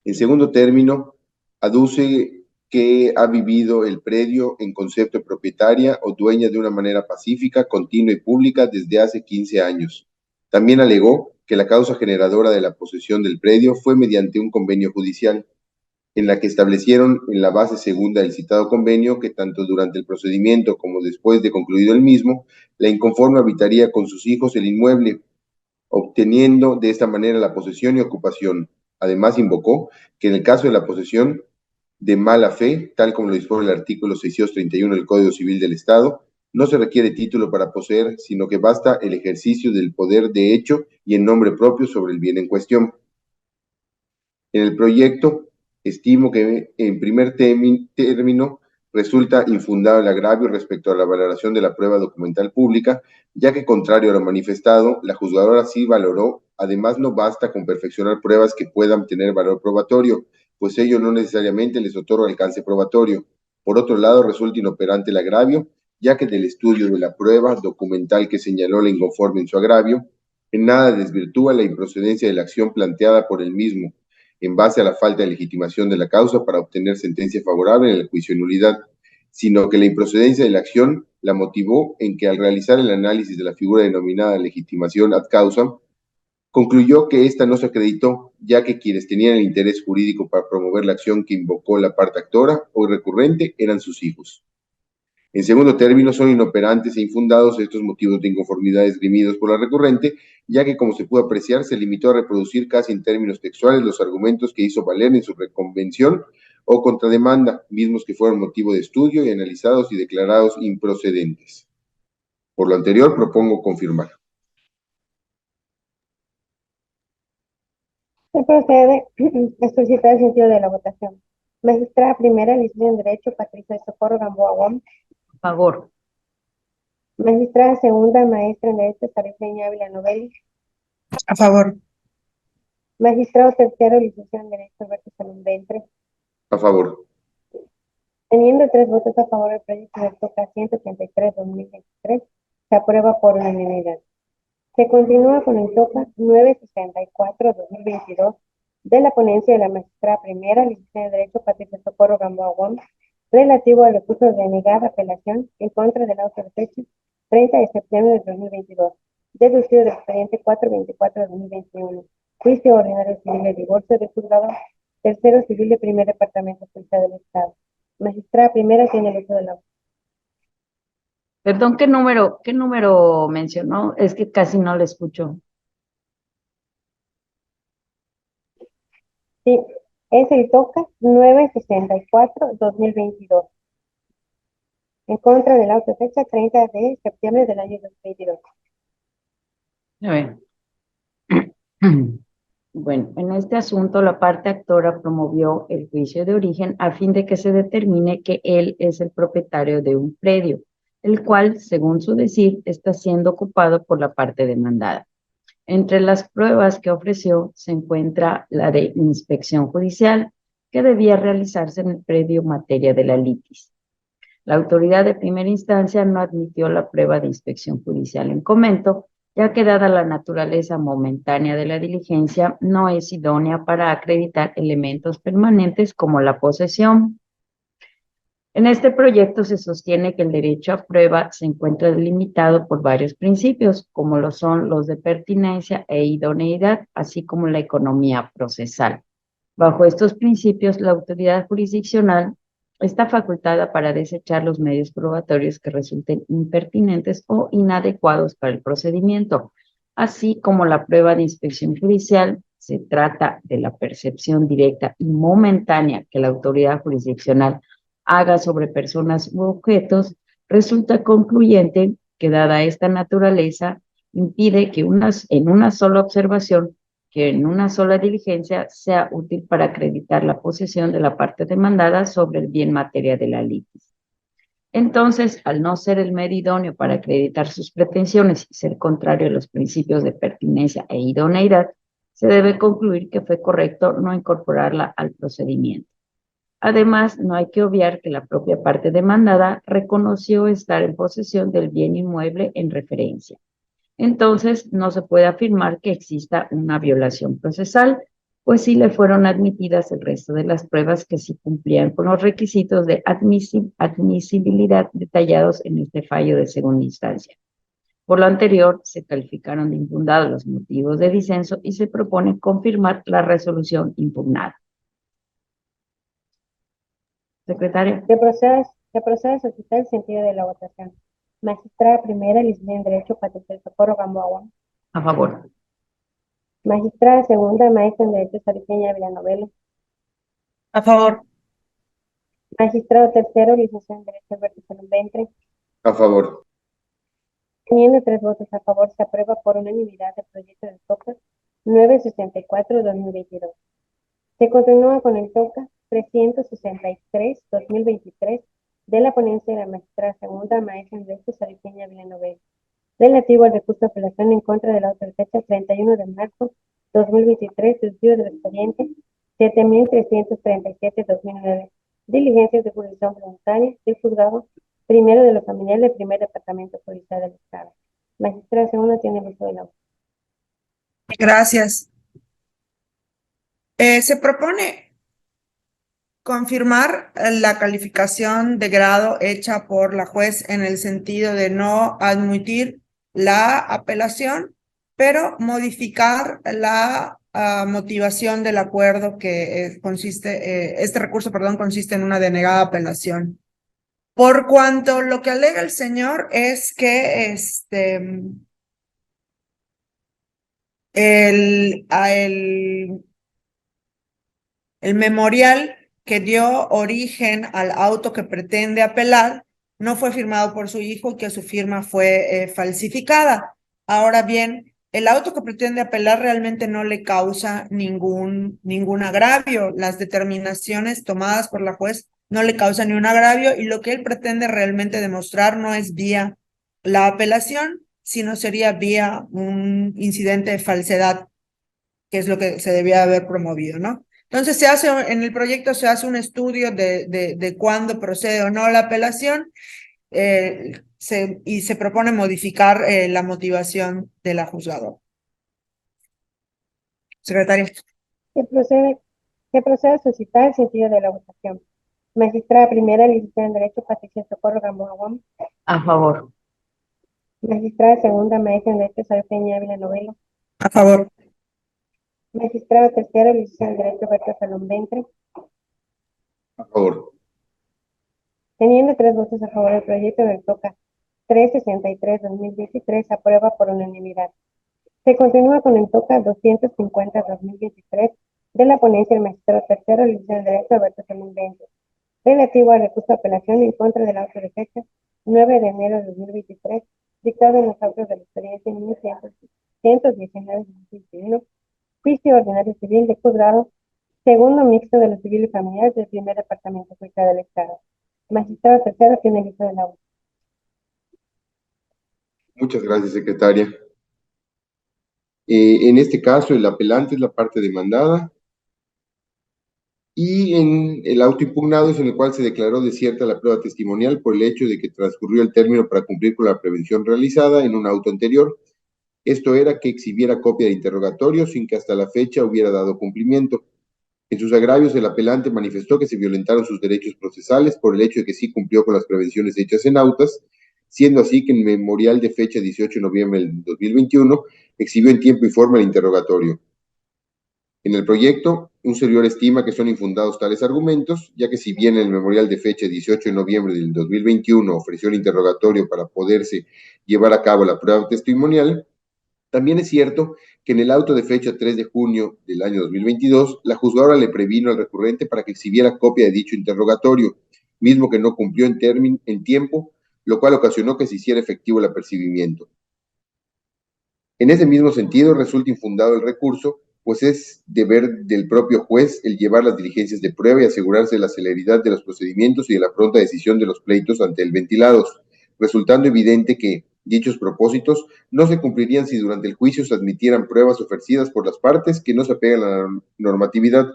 S1: En segundo término, aduce que ha vivido el predio en concepto de propietaria o dueña de una manera pacífica, continua y pública desde hace 15 años. También alegó que la causa generadora de la posesión del predio fue mediante un convenio judicial, en la que establecieron en la base segunda del citado convenio que tanto durante el procedimiento como después de concluido el mismo, la inconforme habitaría con sus hijos el inmueble, obteniendo de esta manera la posesión y ocupación. Además, invocó que en el caso de la posesión de mala fe, tal como lo dispone el artículo 631 del Código Civil del Estado, no se requiere título para poseer, sino que basta el ejercicio del poder de hecho y en nombre propio sobre el bien en cuestión. En el proyecto, estimo que en primer término resulta infundado el agravio respecto a la valoración de la prueba documental pública, ya que contrario a lo manifestado, la juzgadora sí valoró, además no basta con perfeccionar pruebas que puedan tener valor probatorio, pues ello no necesariamente les otorga alcance probatorio. Por otro lado, resulta inoperante el agravio, ya que del estudio de la prueba documental que señaló la inconforme en su agravio, en nada desvirtúa la improcedencia de la acción planteada por el mismo, en base a la falta de legitimación de la causa para obtener sentencia favorable en el juicio de nulidad, sino que la improcedencia de la acción la motivó en que al realizar el análisis de la figura denominada legitimación ad causam, concluyó que ésta no se acreditó, ya que quienes tenían el interés jurídico para promover la acción que invocó la parte actora o recurrente eran sus hijos. En segundo término, son inoperantes e infundados estos motivos de inconformidad esgrimidos por la recurrente, ya que, como se pudo apreciar, se limitó a reproducir casi en términos textuales los argumentos que hizo valer en su reconvención o contrademanda, mismos que fueron motivo de estudio y analizados y declarados improcedentes. Por lo anterior, propongo confirmar.
S2: Se procede a solicitar el sentido de la votación. Magistrada primera, licenciada en Derecho, Patricia Socorro Gamboa Guam.
S3: A favor.
S2: Magistrada segunda, maestra en Derecho, Sara Peña Villanobel.
S4: A favor.
S2: Magistrado tercero, licenciado en Derecho, Alberto Salón Ventre.
S1: A favor.
S2: Teniendo 3 votos a favor, el proyecto del TOCA 183-2023 se aprueba por unanimidad. Se continúa con el TOCA 964-2022 de la ponencia de la magistrada primera, licenciada en Derecho, Patricia Socorro Gamboa Guam, relativo al recurso de denegada apelación en contra del auto de fecha 30 de septiembre de 2022, deducido del expediente 424-2021, juicio ordinario civil de divorcio de juzgado tercero civil de primer departamento judicial del Estado. Magistrada primera tiene el uso de la voz.
S3: Perdón, qué número mencionó? Es que casi no le escucho.
S2: Sí, Es el TOCA 964-2022. En contra de la autofecha 30 de septiembre del año 2022.
S3: A ver. Bueno, en este asunto la parte actora promovió el juicio de origen a fin de que se determine que él es el propietario de un predio, el cual, según su decir, está siendo ocupado por la parte demandada. Entre las pruebas que ofreció se encuentra la de inspección judicial que debía realizarse en el predio materia de la litis. La autoridad de primera instancia no admitió la prueba de inspección judicial en comento, ya que dada la naturaleza momentánea de la diligencia, no es idónea para acreditar elementos permanentes como la posesión. En este proyecto se sostiene que el derecho a prueba se encuentra delimitado por varios principios, como lo son los de pertinencia e idoneidad, así como la economía procesal. Bajo estos principios, la autoridad jurisdiccional está facultada para desechar los medios probatorios que resulten impertinentes o inadecuados para el procedimiento, así como la prueba de inspección judicial. Se trata de la percepción directa y momentánea que la autoridad jurisdiccional haga sobre personas u objetos. Resulta concluyente que, dada esta naturaleza, impide que en una sola observación, que en una sola diligencia sea útil para acreditar la posesión de la parte demandada sobre el bien materia de la litis. Entonces, al no ser el medio idóneo para acreditar sus pretensiones y ser contrario a los principios de pertinencia e idoneidad, se debe concluir que fue correcto no incorporarla al procedimiento. Además, no hay que obviar que la propia parte demandada reconoció estar en posesión del bien inmueble en referencia. Entonces, no se puede afirmar que exista una violación procesal, pues sí le fueron admitidas el resto de las pruebas que sí cumplían con los requisitos de admisibilidad detallados en este fallo de segunda instancia. Por lo anterior, se calificaron de infundados los motivos de disenso y se propone confirmar la resolución impugnada. Secretaria.
S2: Se procede a solicitar el sentido de la votación. Magistrada primera, licenciada en Derecho, Patricia Socorro Gamboa.
S3: A favor.
S2: Magistrada segunda, maestra en Derecho, Sariteña Villanovelo.
S4: A favor.
S2: Magistrado tercero, licenciado en Derecho, Alberto Salón Ventre.
S1: A favor.
S2: Teniendo 3 votos a favor, se aprueba por unanimidad el proyecto del TOCA 964-2022. Se continúa con el TOCA 363-2023 de la ponencia de la magistrada segunda, maestra en Derecho, Sariteña Villanovelo, relativo al recurso de apelación en contra de la autofecha 31 de marzo 2023, estudio del expediente 7337-2009, diligencias de jurisdicción voluntaria del juzgado primero de los familiares del primer departamento judicial del Estado. Magistrada segunda tiene el uso de la voz.
S4: Gracias. Se propone confirmar la calificación de grado hecha por la juez en el sentido de no admitir la apelación, pero modificar la motivación del acuerdo que este recurso, consiste en una denegada apelación. Por cuanto lo que alega el señor es que el memorial que dio origen al auto que pretende apelar no fue firmado por su hijo y que su firma fue falsificada. Ahora bien, el auto que pretende apelar realmente no le causa ningún agravio. Las determinaciones tomadas por la juez no le causan ni un agravio y lo que él pretende realmente demostrar no es vía la apelación, sino sería vía un incidente de falsedad, que es lo que se debía haber promovido, ¿no? Entonces, en el proyecto se hace un estudio de cuándo procede o no la apelación y se propone modificar la motivación de la juzgadora. Secretaria.
S2: Se procede a suscitar el sentido de la votación. Magistrada primera, licenciada en Derecho, Patricia Socorro Gamboa.
S3: A favor.
S2: Magistrada segunda, maestra en Derecho, Sariteña Villanovelo.
S4: A favor.
S2: Magistrado tercero, licenciado en Derecho, Alberto Salón Ventre.
S1: A favor.
S2: Teniendo 3 votos a favor, el proyecto del TOCA 363-2023 se aprueba por unanimidad. Se continúa con el TOCA 250-2023 De la ponencia, el magistrado tercero, licenciado en Derecho Alberto Salmón Benítez, relativo al recurso de apelación en contra del auto de fecha 9 de enero de 2023, dictado en los autos de la experiencia número 119-2021, juicio ordinario civil de juzgado segundo mixto de lo civil y familiar del primer departamento judicial del Estado. Magistrado tercero tiene el uso de la voz.
S1: Muchas gracias, secretaria. En este caso, el apelante es la parte demandada y en el auto impugnado es en el cual se declaró desierta la prueba testimonial por el hecho de que transcurrió el término para cumplir con la prevención realizada en un auto anterior. Esto era que exhibiera copia de interrogatorio sin que hasta la fecha hubiera dado cumplimiento. En sus agravios, el apelante manifestó que se violentaron sus derechos procesales por el hecho de que sí cumplió con las prevenciones hechas en autas, siendo así que en memorial de fecha 18 de noviembre del 2021 exhibió en tiempo y forma el interrogatorio. En el proyecto, un servidor estima que son infundados tales argumentos, ya que si bien en el memorial de fecha 18 de noviembre del 2021 ofreció el interrogatorio para poderse llevar a cabo la prueba testimonial, también es cierto que en el auto de fecha 3 de junio del año 2022, la juzgadora le previno al recurrente para que exhibiera copia de dicho interrogatorio, mismo que no cumplió en tiempo, lo cual ocasionó que se hiciera efectivo el apercibimiento. En ese mismo sentido, resulta infundado el recurso, pues es deber del propio juez el llevar las diligencias de prueba y asegurarse de la celeridad de los procedimientos y de la pronta decisión de los pleitos ante el ventilados, resultando evidente que dichos propósitos no se cumplirían si durante el juicio se admitieran pruebas ofrecidas por las partes que no se apegan a la normatividad,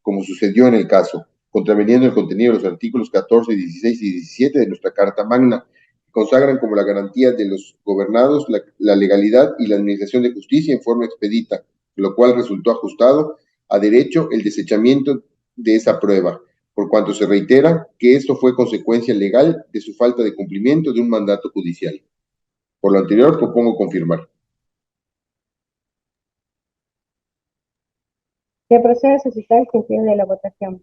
S1: como sucedió en el caso, contraveniendo el contenido de los artículos 14, 16 y 17 de nuestra Carta Magna, consagran como la garantía de los gobernados la legalidad y la administración de justicia en forma expedita, lo cual resultó ajustado a derecho el desechamiento de esa prueba, por cuanto se reitera que esto fue consecuencia legal de su falta de cumplimiento de un mandato judicial. Por lo anterior, propongo confirmar.
S2: Se procede a suscitar el sentido de la votación.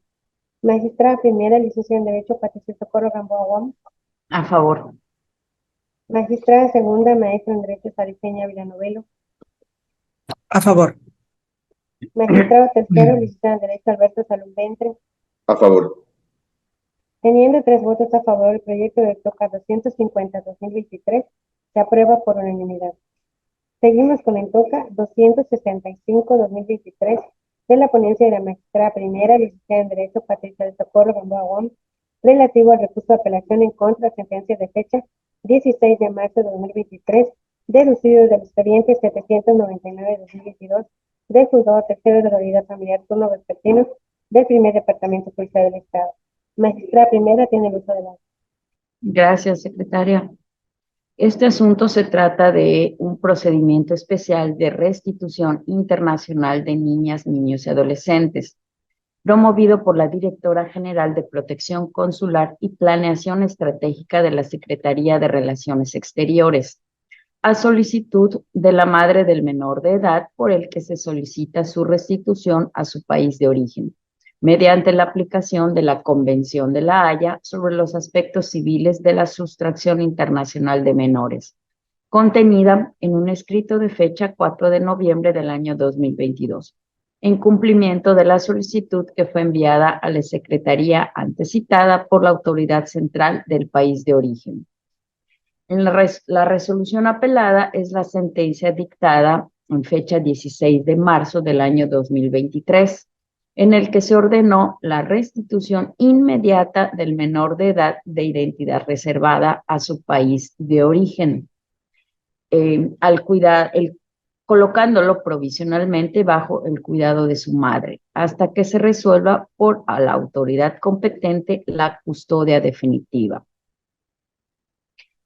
S2: Magistrada primera, licenciada en Derecho, Patricia Socorro Gamboa Guam.
S3: A favor.
S2: Magistrada segunda, maestra en Derecho, Sariseña Villanovelo.
S4: A favor.
S2: Magistrado tercero, licenciado en Derecho, Alberto Salum Ventre.
S1: A favor.
S2: Teniendo 3 votos a favor, el proyecto de TOCA 250-2023 se aprueba por unanimidad. Seguimos con el TOCA 265-2023 de la ponencia de la magistrada primera, licenciada en Derecho, Patricia de Socorro Gamboa Guam, relativo al recurso de apelación en contra de sentencia de fecha 16 de marzo de 2023, deducido del expediente 799-2022 del juzgado tercero de la unidad familiar turno vespertino del primer departamento judicial del Estado. Magistrada primera tiene el uso de la voz.
S3: Gracias, secretaria. Este asunto se trata de un procedimiento especial de restitución internacional de niñas, niños y adolescentes, promovido por la Directora General de Protección Consular y Planeación Estratégica de la Secretaría de Relaciones Exteriores, a solicitud de la madre del menor de edad por el que se solicita su restitución a su país de origen, mediante la aplicación de la Convención de La Haya sobre los aspectos civiles de la sustracción internacional de menores, contenida en un escrito de fecha 4 de noviembre del año 2022, en cumplimiento de la solicitud que fue enviada a la Secretaría antecitada por la autoridad central del país de origen. En la resolución apelada es la sentencia dictada en fecha 16 de marzo del año 2023, en el que se ordenó la restitución inmediata del menor de edad de identidad reservada a su país de origen, colocándolo provisionalmente bajo el cuidado de su madre, hasta que se resuelva por la autoridad competente la custodia definitiva.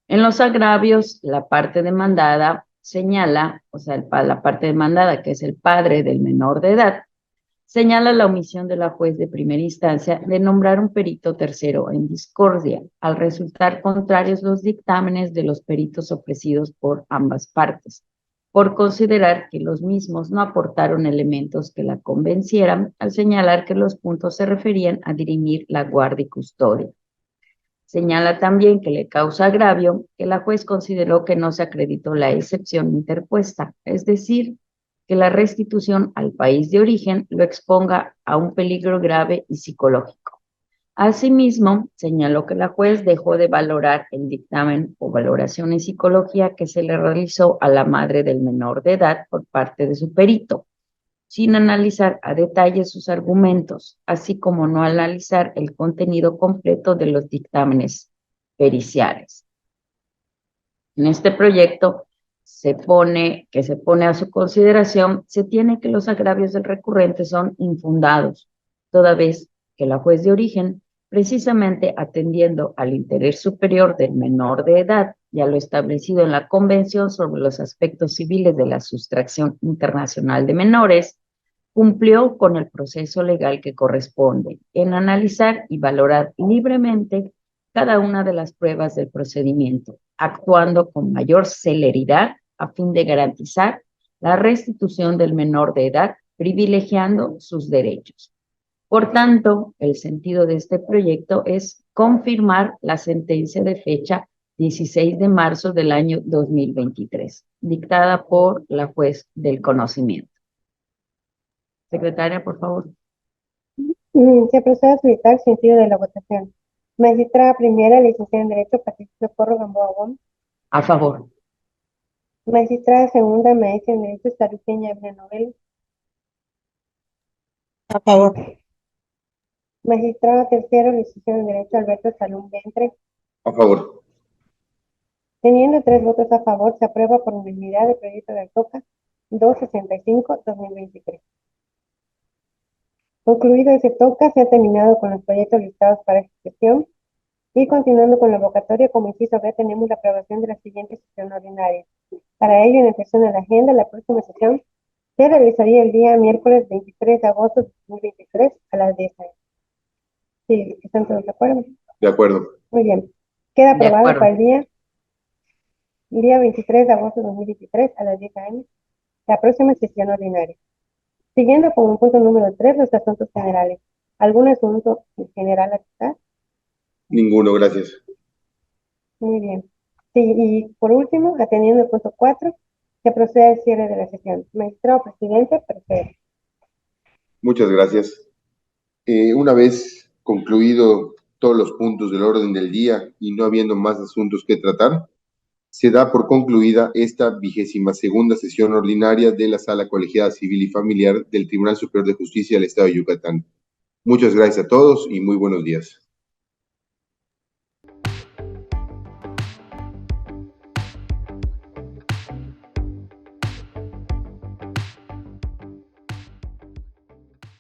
S3: En los agravios, la parte demandada señala, la parte demandada, que es el padre del menor de edad, señala la omisión de la juez de primera instancia de nombrar un perito tercero en discordia, al resultar contrarios los dictámenes de los peritos ofrecidos por ambas partes, por considerar que los mismos no aportaron elementos que la convencieran, al señalar que los puntos se referían a dirimir la guardia y custodia. Señala también que le causa agravio que la juez consideró que no se acreditó la excepción interpuesta, es decir, que la restitución al país de origen lo exponga a un peligro grave y psicológico. Asimismo, señaló que la juez dejó de valorar el dictamen o valoración en psicología que se le realizó a la madre del menor de edad por parte de su perito, sin analizar a detalle sus argumentos, así como no analizar el contenido completo de los dictámenes periciales. En este proyecto se pone a su consideración, se tiene que los agravios del recurrente son infundados, toda vez que la juez de origen, precisamente atendiendo al interés superior del menor de edad y a lo establecido en la Convención sobre los aspectos civiles de la sustracción internacional de menores, cumplió con el proceso legal que corresponde en analizar y valorar libremente cada una de las pruebas del procedimiento, actuando con mayor celeridad a fin de garantizar la restitución del menor de edad, privilegiando sus derechos. Por tanto, el sentido de este proyecto es confirmar la sentencia de fecha 16 de marzo del año 2023, dictada por la juez del conocimiento. Secretaria, por favor.
S2: Se procede a solicitar el sentido de la votación. Magistrada primera, licenciada en Derecho, Patricia Socorro Gamboa Gómez.
S3: A favor.
S2: Magistrada segunda, maestra en Derecho, Saruqueña Evelyn Novelo.
S4: A favor.
S2: Magistrado tercero, licenciado en Derecho, Alberto Salum Ventre.
S1: A favor.
S2: Teniendo 3 votos a favor, se aprueba por unanimidad el proyecto de Altoca 265-2023. Concluido ese toca, se ha terminado con los proyectos listados para ejecución y continuando con la convocatoria, como inciso B, tenemos la aprobación de la siguiente sesión ordinaria. Para ello, en atención a la agenda, la próxima sesión se realizaría el día miércoles 23 de agosto de 2023 a las 10 a.m. Sí, ¿están todos de acuerdo?
S1: De acuerdo.
S2: Muy bien. Queda
S3: De
S2: aprobado
S3: acuerdo.
S2: para el día 23 de agosto de 2023 a las 10 a.m. la próxima sesión ordinaria. Siguiendo con el punto número 3, los asuntos generales. ¿Algún asunto general a tratar?
S1: Ninguno, gracias.
S2: Muy bien. Sí, y por último, atendiendo el punto 4, se procede al cierre de la sesión. Magistrado presidente, procede.
S1: Muchas gracias. Una vez concluido todos los puntos del orden del día y no habiendo más asuntos que tratar, se da por concluida esta 22ª sesión ordinaria de la Sala Colegiada Civil y Familiar del Tribunal Superior de Justicia del Estado de Yucatán. Muchas gracias a todos y muy buenos días.